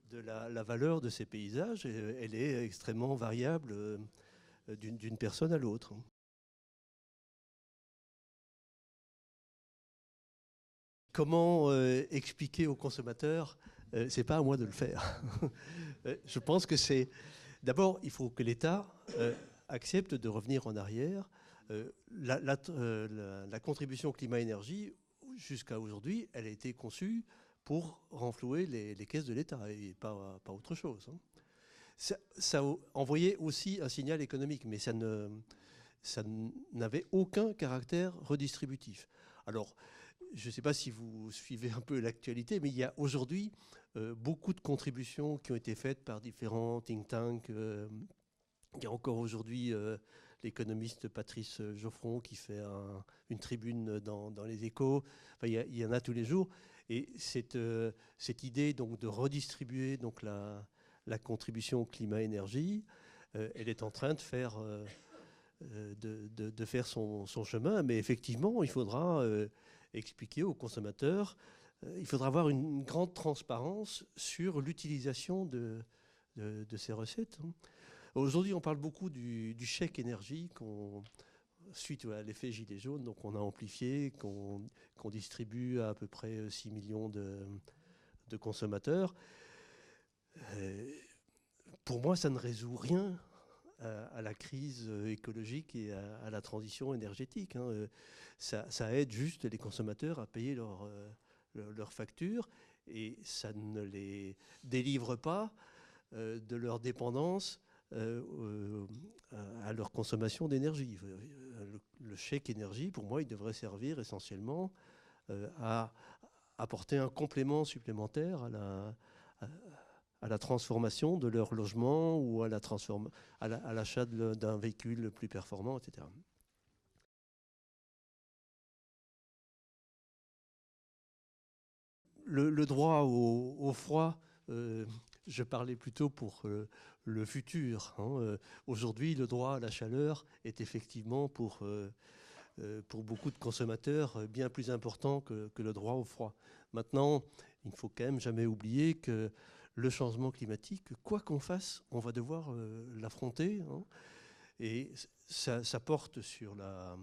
de la valeur de ces paysages, elle est extrêmement variable d'une personne à l'autre. Comment expliquer aux consommateurs? C'est pas à moi de le faire. Je pense que c'est... D'abord, il faut que l'État accepte de revenir en arrière. La contribution climat-énergie, jusqu'à aujourd'hui, elle a été conçue pour renflouer les caisses de l'État et pas autre chose, hein. Ça envoyait aussi un signal économique, mais ça n'avait aucun caractère redistributif. Alors, je ne sais pas si vous suivez un peu l'actualité, mais il y a aujourd'hui beaucoup de contributions qui ont été faites par différents think tanks. Il y a encore aujourd'hui l'économiste Patrice Geoffron qui fait une tribune dans les Échos. Enfin, il y en a tous les jours. Et cette idée donc, de redistribuer donc, la contribution climat-énergie, elle est en train de faire, de faire son chemin. Mais effectivement, il faudra expliquer aux consommateurs, il faudra avoir une grande transparence sur l'utilisation de ces recettes. Aujourd'hui, on parle beaucoup du chèque énergie suite à l'effet gilet jaune, donc on a amplifié, qu'on distribue à peu près 6 millions de consommateurs. Pour moi, ça ne résout rien à la crise écologique et à la transition énergétique. Ça aide juste les consommateurs à payer leurs factures et ça ne les délivre pas de leur dépendance à leur consommation d'énergie. Le chèque énergie, pour moi, il devrait servir essentiellement à apporter un complément supplémentaire à la transformation de leur logement ou à l'achat d'un véhicule plus performant, etc. Le droit au froid, je parlais plutôt pour le futur. Aujourd'hui, le droit à la chaleur est effectivement pour beaucoup de consommateurs bien plus important que le droit au froid. Maintenant, il ne faut quand même jamais oublier que le changement climatique, quoi qu'on fasse, on va devoir l'affronter. Et ça porte sur la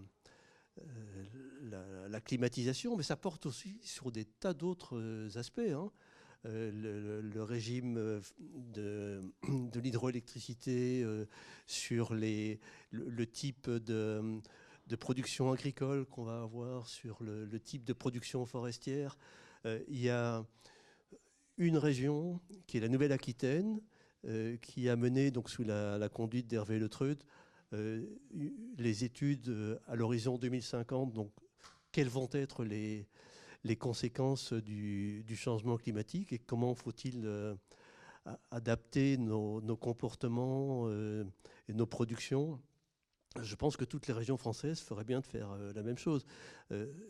climatisation, mais ça porte aussi sur des tas d'autres aspects. Le régime de l'hydroélectricité, sur le type de production agricole qu'on va avoir, sur le type de production forestière. Il y a une région qui est la Nouvelle-Aquitaine, qui a mené, donc, sous la conduite d'Hervé Le Treut, les études à l'horizon 2050, donc quelles vont être les conséquences du changement climatique et comment faut-il adapter nos comportements et nos productions. Je pense que toutes les régions françaises feraient bien de faire la même chose.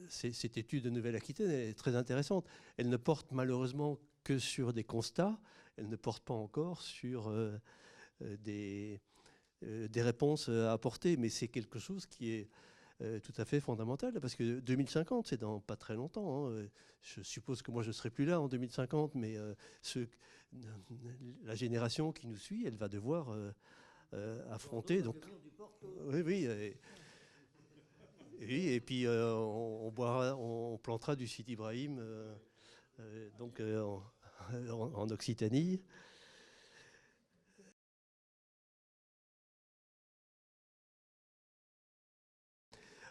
Cette étude de Nouvelle-Aquitaine est très intéressante. Elle ne porte malheureusement que sur des constats. Elle ne porte pas encore sur des réponses à apporter, mais c'est quelque chose qui est tout à fait fondamental, parce que 2050, c'est dans pas très longtemps. Je suppose que moi, je ne serai plus là en 2050, mais la génération qui nous suit, elle va devoir affronter. Donc, oui, oui. Et puis, on plantera du Sidi Ibrahim donc, en Occitanie.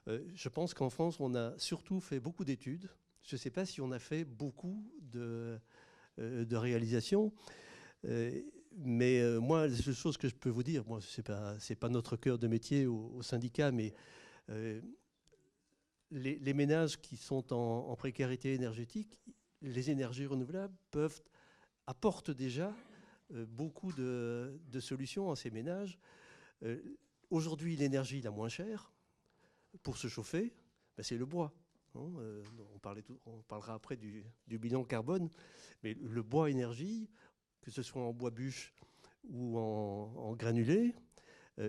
Je pense qu'en France, on a surtout fait beaucoup d'études. Je ne sais pas si on a fait beaucoup de réalisations. Mais moi, la seule chose que je peux vous dire, moi, c'est pas notre cœur de métier au syndicat, mais les ménages qui sont en précarité énergétique, les énergies renouvelables apportent déjà beaucoup de solutions à ces ménages. Aujourd'hui, l'énergie la moins chère pour se chauffer, ben, c'est le bois. On parlera après du bilan carbone, mais le bois énergie, que ce soit en bois bûche ou en granulé,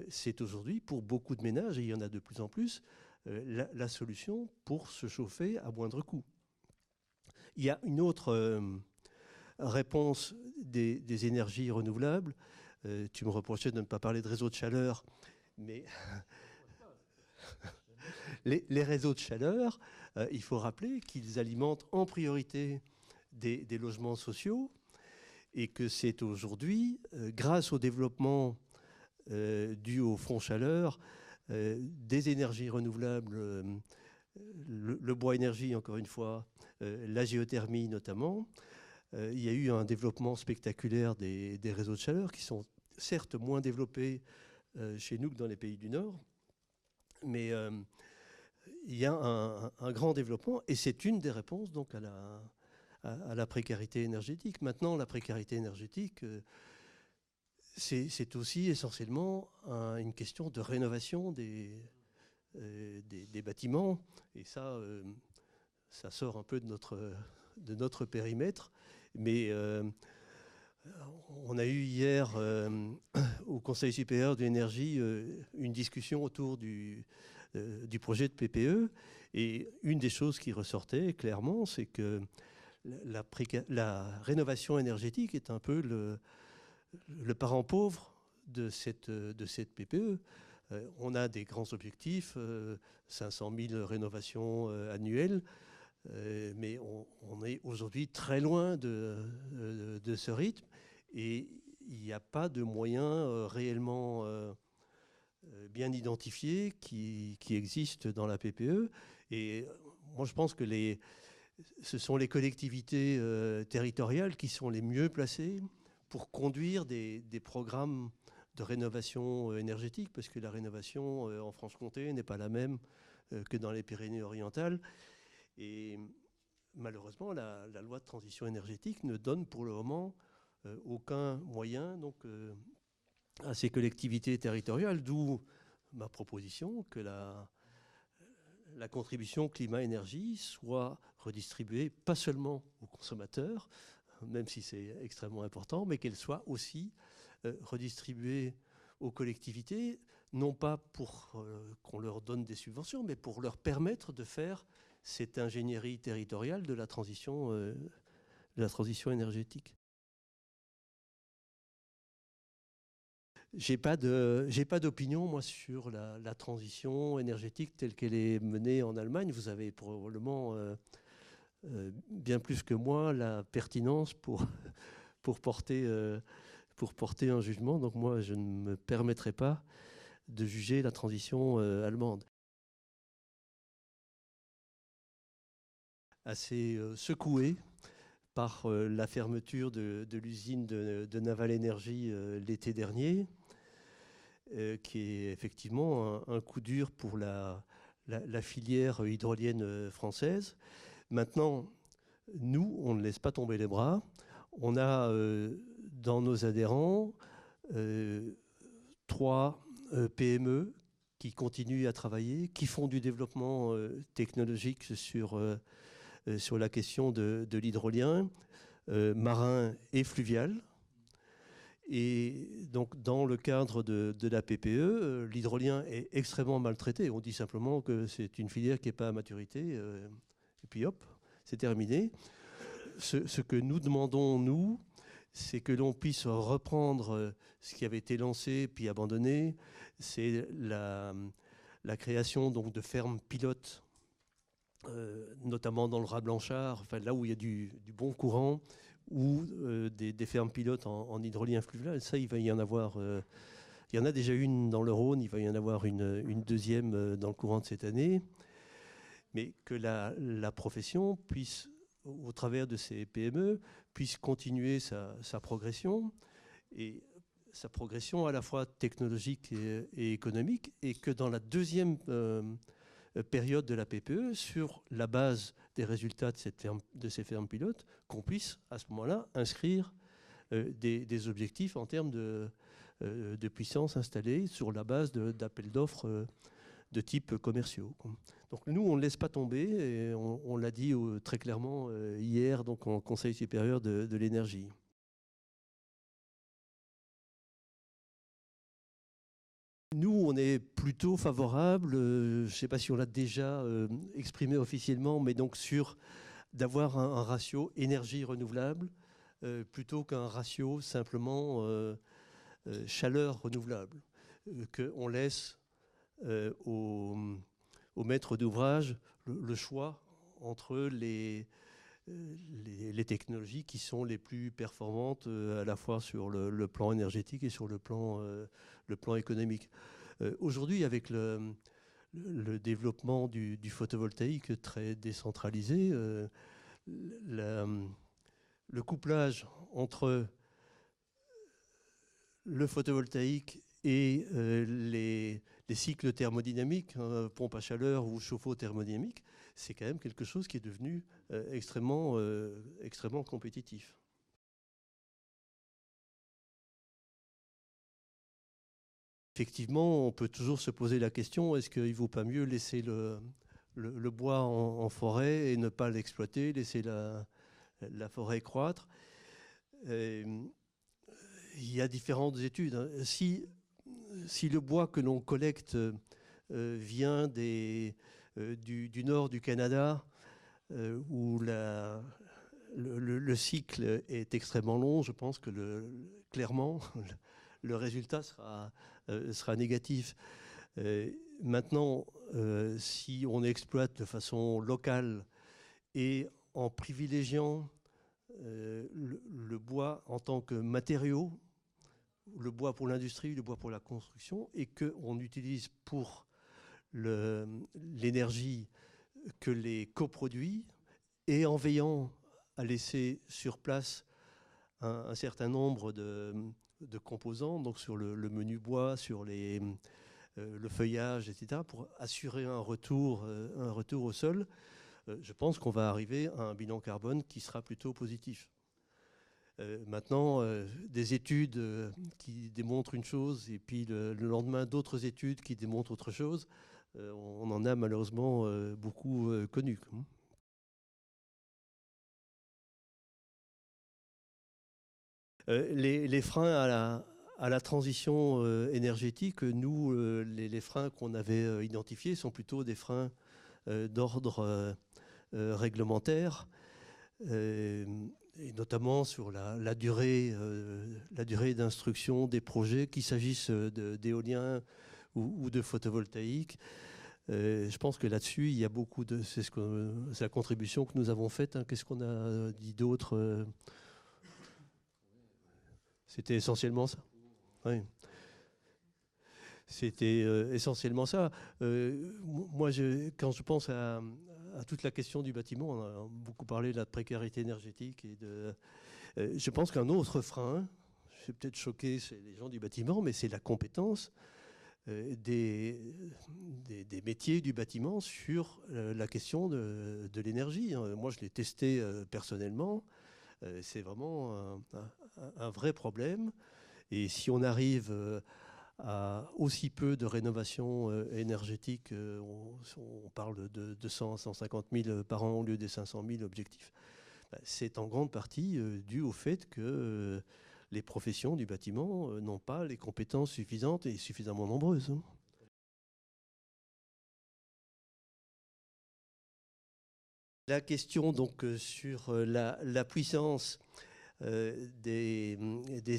c'est aujourd'hui pour beaucoup de ménages, et il y en a de plus en plus, la solution pour se chauffer à moindre coût. Il y a une autre réponse des énergies renouvelables. Tu me reprochais de ne pas parler de réseaux de chaleur, mais les réseaux de chaleur, il faut rappeler qu'ils alimentent en priorité des logements sociaux, et que c'est aujourd'hui, grâce au développement dû au fonds chaleur, des énergies renouvelables, le bois énergie, encore une fois, la géothermie notamment. Il y a eu un développement spectaculaire des réseaux de chaleur qui sont certes moins développés chez nous que dans les pays du Nord, mais il y a un grand développement et c'est une des réponses donc à la précarité énergétique. Maintenant, la précarité énergétique, c'est aussi essentiellement une question de rénovation des bâtiments. Et ça sort un peu de notre périmètre. Mais on a eu hier au Conseil supérieur de l'énergie une discussion autour du projet de PPE. Et une des choses qui ressortait clairement, c'est que la rénovation énergétique est un peu le parent pauvre de cette PPE. On a des grands objectifs, 500 000 rénovations annuelles, mais on est aujourd'hui très loin de ce rythme et il n'y a pas de moyens réellement bien identifiés qui existent dans la PPE. Et moi, je pense que ce sont les collectivités territoriales qui sont les mieux placées pour conduire des programmes de rénovation énergétique, parce que la rénovation en Franche-Comté n'est pas la même que dans les Pyrénées-Orientales. Et malheureusement, la loi de transition énergétique ne donne pour le moment aucun moyen donc, à ces collectivités territoriales, d'où ma proposition que la contribution climat-énergie soit redistribuée pas seulement aux consommateurs, même si c'est extrêmement important, mais qu'elle soit aussi redistribuée aux collectivités, non pas pour qu'on leur donne des subventions, mais pour leur permettre de faire cette ingénierie territoriale de la transition énergétique. J'ai pas d'opinion, moi, sur la transition énergétique telle qu'elle est menée en Allemagne. Vous avez probablement bien plus que moi la pertinence pour porter un jugement. Donc moi, je ne me permettrai pas de juger la transition allemande. Assez secoué par la fermeture de l'usine de Naval Energy l'été dernier, qui est effectivement un coup dur pour la filière hydrolienne française. Maintenant, nous, on ne laisse pas tomber les bras. On a dans nos adhérents 3 PME qui continuent à travailler, qui font du développement technologique sur la question de l'hydrolien marin et fluvial. Et donc, dans le cadre de la PPE, l'hydrolien est extrêmement maltraité. On dit simplement que c'est une filière qui n'est pas à maturité, et puis hop, c'est terminé. Ce que nous demandons, nous, c'est que l'on puisse reprendre ce qui avait été lancé puis abandonné. C'est la création donc, de fermes pilotes, notamment dans le Raz Blanchard, enfin, là où il y a du bon courant, ou des fermes pilotes en hydrolien fluvial. Ça, il va y en avoir. Il y en a déjà une dans le Rhône, il va y en avoir une deuxième dans le courant de cette année. Mais que la profession puisse, au travers de ces PME, puisse continuer sa progression, et sa progression à la fois technologique et économique, et que dans la deuxième période de la PPE, sur la base des résultats de ces fermes pilotes, qu'on puisse à ce moment-là inscrire des objectifs en termes de puissance installée sur la base d'appels d'offres de type commerciaux. Donc nous, on ne laisse pas tomber, et on l'a dit très clairement hier donc, en Conseil supérieur de l'énergie. Nous, on est plutôt favorable, je ne sais pas si on l'a déjà exprimé officiellement, mais donc sur d'avoir un ratio énergie renouvelable plutôt qu'un ratio simplement chaleur renouvelable, qu'on laisse aux maîtres d'ouvrage le choix entre les technologies qui sont les plus performantes à la fois sur le plan énergétique et sur le plan économique. Aujourd'hui, avec le développement du photovoltaïque très décentralisé, le couplage entre le photovoltaïque et les cycles thermodynamiques, hein, pompe à chaleur ou chauffe-eau thermodynamique, c'est quand même quelque chose qui est devenu extrêmement compétitif. Effectivement, on peut toujours se poser la question, est-ce qu'il ne vaut pas mieux laisser le bois en forêt et ne pas l'exploiter, laisser la forêt croître? Il y a différentes études, hein. Si le bois que l'on collecte vient du nord du Canada, où le cycle est extrêmement long, je pense que clairement, le résultat sera négatif. Maintenant, si on exploite de façon locale et en privilégiant le bois en tant que matériau, le bois pour l'industrie, le bois pour la construction, et qu'on utilise pour l'énergie que les coproduits, et en veillant à laisser sur place un certain nombre de composants, donc sur le menu bois, sur le feuillage, etc., pour assurer un retour au sol, je pense qu'on va arriver à un bilan carbone qui sera plutôt positif. Maintenant, des études qui démontrent une chose et puis le lendemain d'autres études qui démontrent autre chose, on en a malheureusement beaucoup connu. Les freins à la transition énergétique, nous, les freins qu'on avait identifiés sont plutôt des freins d'ordre réglementaire, et notamment sur la durée d'instruction des projets, qu'il s'agisse d'éolien ou de photovoltaïque. Je pense que là-dessus, il y a beaucoup de... C'est la contribution que nous avons faite. Hein. Qu'est-ce qu'on a dit d'autre? C'était essentiellement ça. Oui. C'était essentiellement ça. Moi, quand je pense à toute la question du bâtiment, on a beaucoup parlé de la précarité énergétique. Je pense qu'un autre frein, je vais peut-être choquer les gens du bâtiment, mais c'est la compétence des métiers du bâtiment sur la question de l'énergie. Moi, je l'ai testé personnellement. C'est vraiment un vrai problème. Et si on arrive à aussi peu de rénovation énergétique, on parle de 200 à 150 000 par an au lieu des 500 000 objectifs, c'est en grande partie dû au fait que les professions du bâtiment n'ont pas les compétences suffisantes et suffisamment nombreuses. La question donc sur la puissance des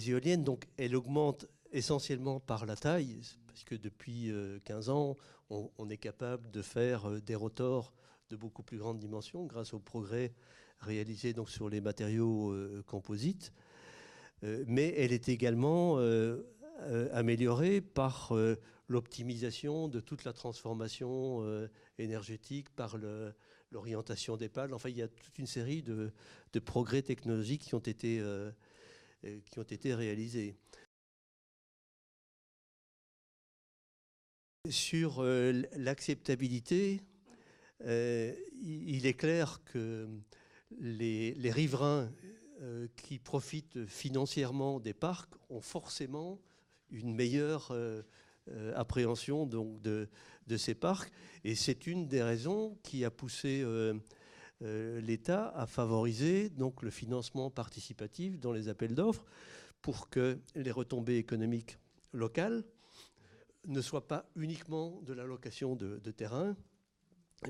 éoliennes, donc elle augmente essentiellement par la taille, parce que depuis 15 ans, on est capable de faire des rotors de beaucoup plus grande dimension grâce au progrès réalisé donc sur les matériaux composites. Mais elle est également améliorée par l'optimisation de toute la transformation énergétique, par l'orientation des pales. Enfin, il y a toute une série de progrès technologiques qui ont été réalisés. Sur l'acceptabilité, il est clair que les riverains qui profitent financièrement des parcs ont forcément une meilleure appréhension donc, de ces parcs. Et c'est une des raisons qui a poussé l'État à favoriser donc, le financement participatif dans les appels d'offres pour que les retombées économiques locales ne soient pas uniquement de la location de terrain,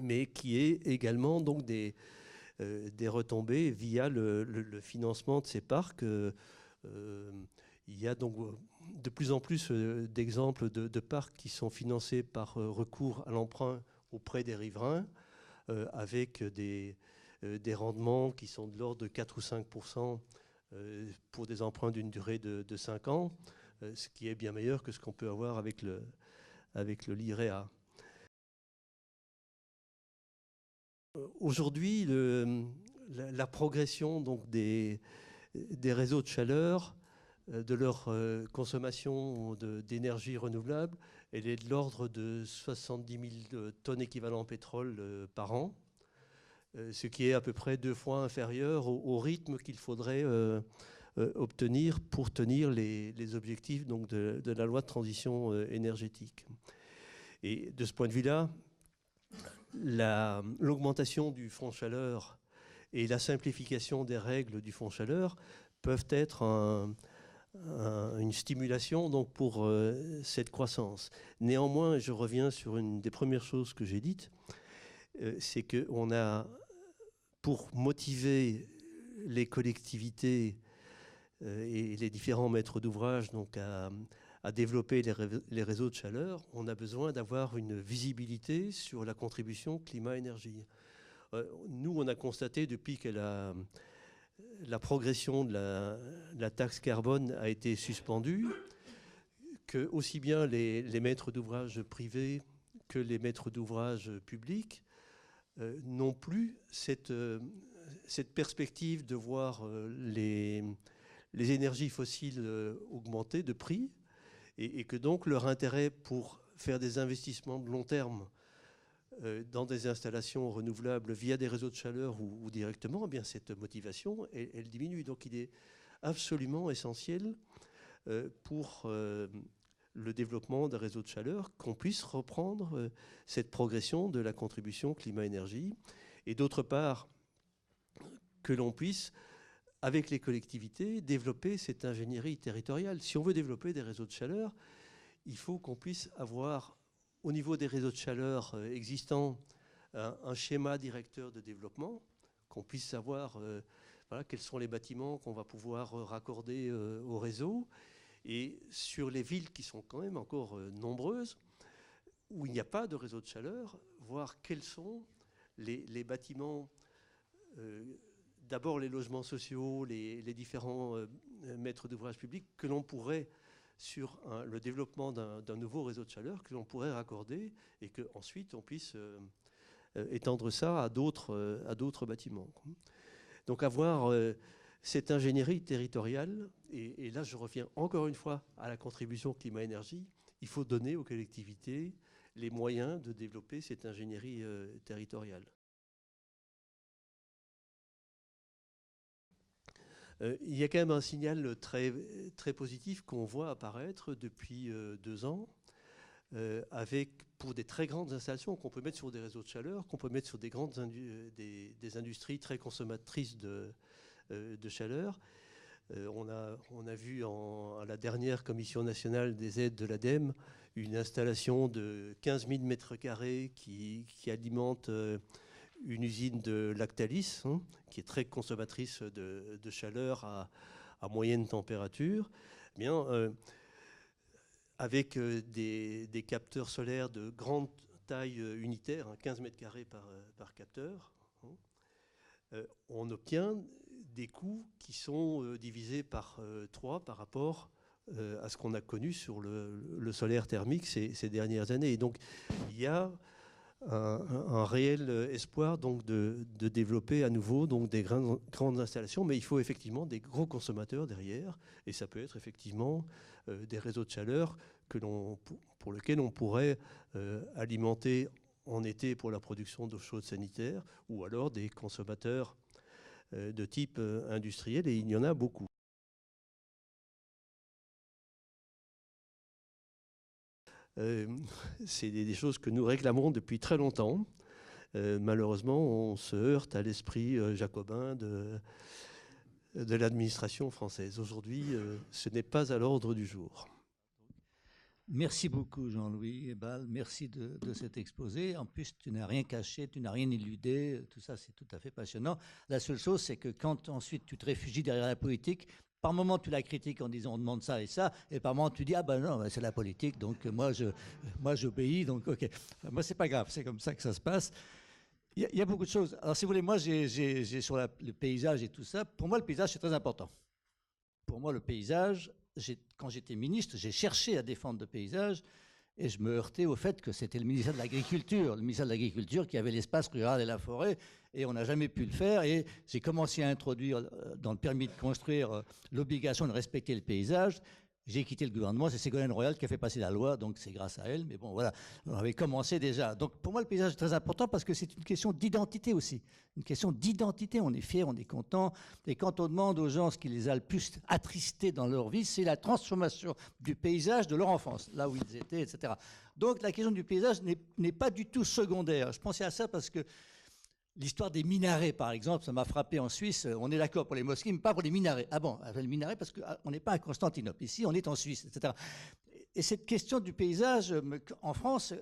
mais qui est également donc des retombées via le financement de ces parcs. Il y a donc de plus en plus d'exemples de parcs qui sont financés par recours à l'emprunt auprès des riverains, avec des rendements qui sont de l'ordre de 4 ou 5% pour des emprunts d'une durée de 5 ans, ce qui est bien meilleur que ce qu'on peut avoir avec le livret A. Aujourd'hui, la progression donc, des réseaux de chaleur de leur consommation d'énergie renouvelable, elle est de l'ordre de 70 000 tonnes équivalent pétrole par an, ce qui est à peu près 2 fois inférieur au rythme qu'il faudrait obtenir pour tenir les objectifs donc, de la loi de transition énergétique. Et de ce point de vue-là, l'augmentation du fonds chaleur et la simplification des règles du fonds chaleur peuvent être une stimulation donc, pour cette croissance. Néanmoins, je reviens sur une des premières choses que j'ai dites, c'est qu'on a, pour motiver les collectivités et les différents maîtres d'ouvrage donc à développer les réseaux de chaleur, on a besoin d'avoir une visibilité sur la contribution climat-énergie. Nous, on a constaté depuis que la progression de la taxe carbone a été suspendue, que aussi bien les maîtres d'ouvrage privés que les maîtres d'ouvrage publics n'ont plus cette perspective de voir les énergies fossiles augmenter de prix et que donc leur intérêt pour faire des investissements de long terme dans des installations renouvelables via des réseaux de chaleur ou directement, eh bien cette motivation, elle diminue. Donc il est absolument essentiel pour le développement des réseaux de chaleur qu'on puisse reprendre cette progression de la contribution climat-énergie et d'autre part que l'on puisse avec les collectivités développer cette ingénierie territoriale. Si on veut développer des réseaux de chaleur, il faut qu'on puisse avoir au niveau des réseaux de chaleur existants un schéma directeur de développement, qu'on puisse savoir voilà, quels sont les bâtiments qu'on va pouvoir raccorder au réseau. Et sur les villes qui sont quand même encore nombreuses, où il n'y a pas de réseau de chaleur, voir quels sont les bâtiments, d'abord les logements sociaux, les différents maîtres d'ouvrage publics que l'on pourrait sur le développement d'un nouveau réseau de chaleur que l'on pourrait raccorder et qu'ensuite on puisse étendre ça à d'autres bâtiments. Donc avoir cette ingénierie territoriale, et là je reviens encore une fois à la contribution climat-énergie, il faut donner aux collectivités les moyens de développer cette ingénierie territoriale. Il y a quand même un signal très, très positif qu'on voit apparaître depuis 2 ans, pour des très grandes installations qu'on peut mettre sur des réseaux de chaleur, qu'on peut mettre sur des industries très consommatrices de chaleur. On a vu à la dernière Commission nationale des aides de l'ADEME une installation de 15 000 mètres carrés qui alimente une usine de Lactalis, qui est très consommatrice de chaleur à moyenne température, eh bien, avec des capteurs solaires de grande taille unitaire, 15 mètres carrés par capteur, on obtient des coûts qui sont divisés par 3 par rapport à ce qu'on a connu sur le solaire thermique ces dernières années. Et donc, il y a un réel espoir donc, de développer à nouveau donc, des grandes installations, mais il faut effectivement des gros consommateurs derrière, et ça peut être effectivement des réseaux de chaleur pour lesquels on pourrait alimenter en été pour la production d'eau chaude sanitaire, ou alors des consommateurs de type industriel, et il y en a beaucoup. C'est des choses que nous réclamons depuis très longtemps. Malheureusement, on se heurte à l'esprit jacobin de l'administration française. Aujourd'hui, ce n'est pas à l'ordre du jour. Merci beaucoup Jean-Louis Ebal, merci de cet exposé. En plus, tu n'as rien caché, tu n'as rien éludé, tout ça c'est tout à fait passionnant. La seule chose, c'est que quand ensuite tu te réfugies derrière la politique, par moment tu la critiques en disant on demande ça, et par moment tu dis ah ben non, c'est la politique, donc moi j'obéis, donc ok. Enfin, moi c'est pas grave, c'est comme ça que ça se passe. Il y a beaucoup de choses. Alors si vous voulez, moi j'ai sur le paysage et tout ça, pour moi le paysage c'est très important. Pour moi le paysage, quand j'étais ministre, j'ai cherché à défendre le paysage, Et je me heurtais au fait que c'était le ministère de l'Agriculture qui avait l'espace rural et la forêt, et on n'a jamais pu le faire. Et j'ai commencé à introduire dans le permis de construire l'obligation de respecter le paysage. J'ai quitté le gouvernement, c'est Ségolène Royal qui a fait passer la loi, donc c'est grâce à elle. Mais bon, voilà, on avait commencé déjà. Donc pour moi, le paysage est très important parce que c'est une question d'identité aussi. Une question d'identité, on est fier, on est content. Et quand on demande aux gens ce qui les a le plus attristés dans leur vie, c'est la transformation du paysage de leur enfance, là où ils étaient, etc. Donc la question du paysage n'est pas du tout secondaire. Je pensais à ça parce que l'histoire des minarets, par exemple, ça m'a frappé en Suisse. On est d'accord pour les mosquées, mais pas pour les minarets. Ah bon, les minarets, parce qu'on n'est pas à Constantinople. Ici, on est en Suisse, etc. Et cette question du paysage, en France,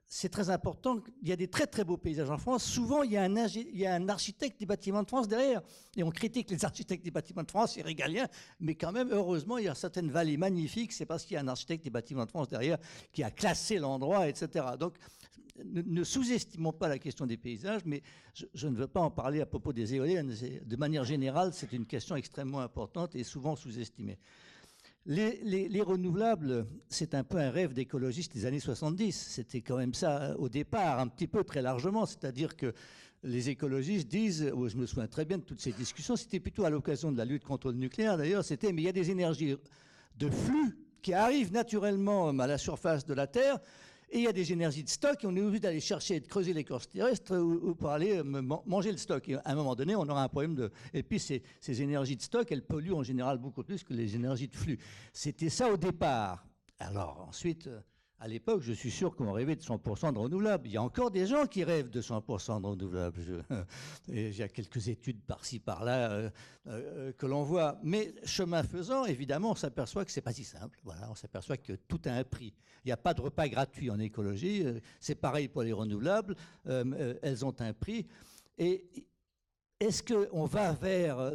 c'est très important. Il y a des très, très beaux paysages en France. Souvent, il y a un architecte des bâtiments de France derrière. Et on critique les architectes des bâtiments de France, c'est régalien. Mais quand même, heureusement, il y a certaines vallées magnifiques. C'est parce qu'il y a un architecte des bâtiments de France derrière qui a classé l'endroit, etc. Donc, ne sous-estimons pas la question des paysages, mais je ne veux pas en parler à propos des éoliennes. De manière générale, c'est une question extrêmement importante et souvent sous-estimée. Les renouvelables, c'est un peu un rêve d'écologistes des années 70. C'était quand même ça au départ, un petit peu très largement. C'est-à-dire que les écologistes disent, je me souviens très bien de toutes ces discussions, c'était plutôt à l'occasion de la lutte contre le nucléaire d'ailleurs, mais il y a des énergies de flux qui arrivent naturellement à la surface de la Terre. Et il y a des énergies de stock et on est obligé d'aller chercher et de creuser l'écorce terrestre ou pour aller manger le stock. Et à un moment donné, on aura un problème de... Et puis ces énergies de stock, elles polluent en général beaucoup plus que les énergies de flux. C'était ça au départ. Alors ensuite, à l'époque, je suis sûr qu'on rêvait de 100% de renouvelables. Il y a encore des gens qui rêvent de 100% de renouvelables. Il y a quelques études par-ci, par-là que l'on voit. Mais chemin faisant, évidemment, on s'aperçoit que ce n'est pas si simple. Voilà, on s'aperçoit que tout a un prix. Il n'y a pas de repas gratuit en écologie. C'est pareil pour les renouvelables. Elles ont un prix. Et est-ce qu'on va vers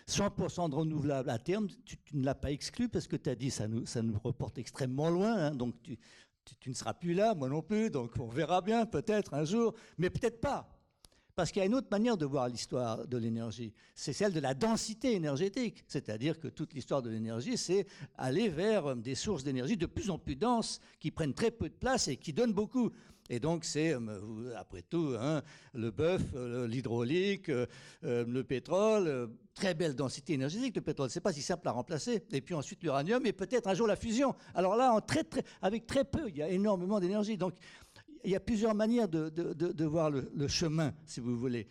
100% de renouvelables à terme? Tu ne l'as pas exclu parce que tu as dit ça nous reporte extrêmement loin. Hein, donc tu ne seras plus là, moi non plus. Donc on verra bien peut-être un jour, mais peut-être pas. Parce qu'il y a une autre manière de voir l'histoire de l'énergie. C'est celle de la densité énergétique. C'est-à-dire que toute l'histoire de l'énergie, c'est aller vers des sources d'énergie de plus en plus denses, qui prennent très peu de place et qui donnent beaucoup. Et donc, c'est, après tout, hein, le bœuf, l'hydraulique, le pétrole, très belle densité énergétique, le pétrole. C'est pas si simple à remplacer. Et puis ensuite, l'uranium et peut-être un jour la fusion. Alors là, avec très peu, il y a énormément d'énergie. Donc, il y a plusieurs manières de voir le chemin, si vous voulez.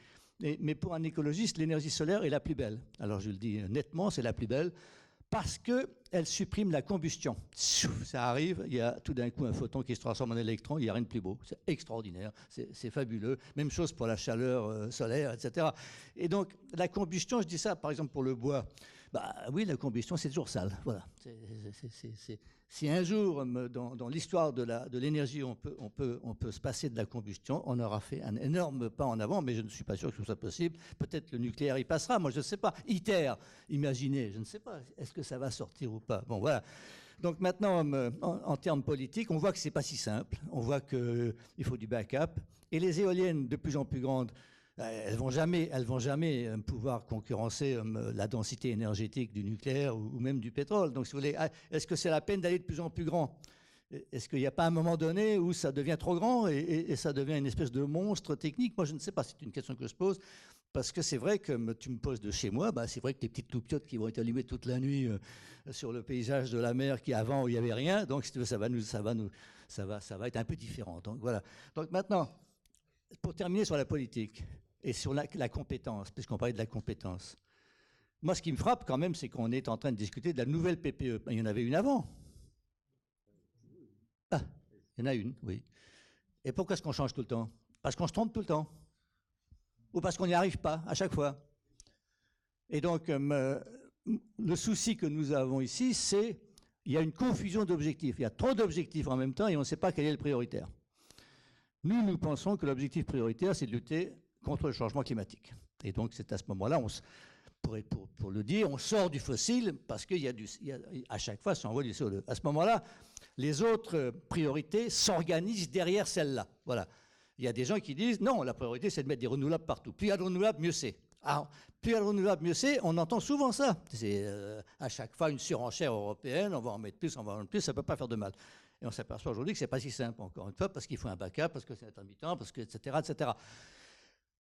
Mais pour un écologiste, l'énergie solaire est la plus belle. Alors je le dis nettement, c'est la plus belle parce qu'elle supprime la combustion. Ça arrive, il y a tout d'un coup un photon qui se transforme en électron, il n'y a rien de plus beau. C'est extraordinaire, c'est fabuleux. Même chose pour la chaleur solaire, etc. Et donc la combustion, je dis ça par exemple pour le bois. Bah oui, la combustion, c'est toujours sale. Voilà. Si un jour, dans l'histoire de l'énergie, on peut se passer de la combustion, on aura fait un énorme pas en avant, mais je ne suis pas sûr que ce soit possible. Peut-être le nucléaire y passera, moi je ne sais pas. ITER, imaginez, je ne sais pas, est-ce que ça va sortir ou pas? Bon, voilà. Donc maintenant, en termes politiques, on voit que ce n'est pas si simple. On voit qu'il faut du backup. Et les éoliennes de plus en plus grandes, elles vont jamais pouvoir concurrencer la densité énergétique du nucléaire ou même du pétrole. Donc, si vous voulez, est-ce que c'est la peine d'aller de plus en plus grand? Est-ce qu'il n'y a pas un moment donné où ça devient trop grand et ça devient une espèce de monstre technique? Moi, je ne sais pas. C'est une question que je pose. Parce que c'est vrai que tu me poses de chez moi, c'est vrai que les petites loupiottes qui vont être allumées toute la nuit sur le paysage de la mer qui avant où il n'y avait rien, donc ça va être un peu différent. Donc voilà. Donc maintenant, pour terminer sur la politique et sur la compétence, puisqu'on parlait de la compétence. Moi, ce qui me frappe quand même, c'est qu'on est en train de discuter de la nouvelle PPE. Il y en avait une avant. Ah, il y en a une, oui. Et pourquoi est-ce qu'on change tout le temps? Parce qu'on se trompe tout le temps. Ou parce qu'on n'y arrive pas à chaque fois. Et donc, le souci que nous avons ici, c'est qu'il y a une confusion d'objectifs. Il y a trop d'objectifs en même temps et on ne sait pas quel est le prioritaire. Nous pensons que l'objectif prioritaire, c'est de lutter contre le changement climatique. Et donc, c'est à ce moment-là, pour le dire, on sort du fossile parce à chaque fois, ça envoie du CO2. À ce moment-là, les autres priorités s'organisent derrière celle-là. Voilà. Il y a des gens qui disent, non, la priorité, c'est de mettre des renouvelables partout. Plus il y a de renouvelables, mieux c'est. Alors, plus il y a de renouvelables, mieux c'est. On entend souvent ça. C'est à chaque fois une surenchère européenne, on va en mettre plus, on va en mettre plus, ça ne peut pas faire de mal. Et on s'aperçoit aujourd'hui que ce n'est pas si simple, encore une fois, parce qu'il faut un backup, parce que c'est intermittent, parce que, etc., etc.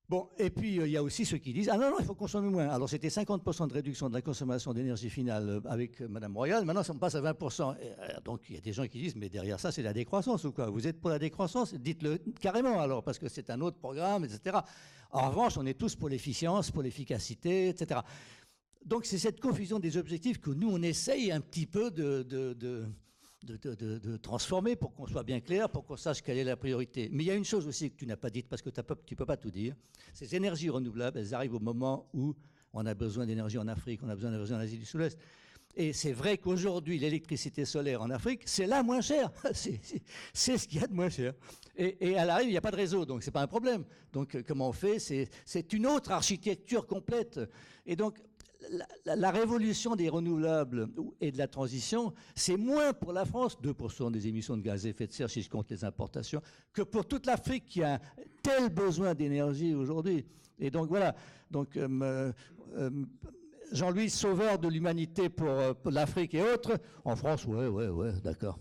Bon, et puis il y a aussi ceux qui disent « Ah non, non, il faut consommer moins ». Alors c'était 50% de réduction de la consommation d'énergie finale avec Mme Royal, maintenant on passe à 20%. Donc il y a des gens qui disent « Mais derrière ça, c'est la décroissance ou quoi ? Vous êtes pour la décroissance ? Dites-le carrément alors, parce que c'est un autre programme, etc. » En revanche, on est tous pour l'efficience, pour l'efficacité, etc. Donc c'est cette confusion des objectifs que nous, on essaye un petit peu de transformer pour qu'on soit bien clair, pour qu'on sache quelle est la priorité. Mais il y a une chose aussi que tu n'as pas dite, parce que tu ne peux pas tout dire. Ces énergies renouvelables, elles arrivent au moment où on a besoin d'énergie en Afrique, on a besoin d'énergie en Asie du Sud-Est. Et c'est vrai qu'aujourd'hui, l'électricité solaire en Afrique, c'est la moins chère. C'est ce qu'il y a de moins cher. Et elle arrive, il n'y a pas de réseau, donc ce n'est pas un problème. Donc comment on fait ? C'est une autre architecture complète. Et donc, la révolution des renouvelables et de la transition, c'est moins pour la France, 2% des émissions de gaz à effet de serre si je compte les importations, que pour toute l'Afrique qui a un tel besoin d'énergie aujourd'hui. Et donc voilà, donc, Jean-Louis, sauveur de l'humanité pour l'Afrique et autres, en France, ouais, d'accord.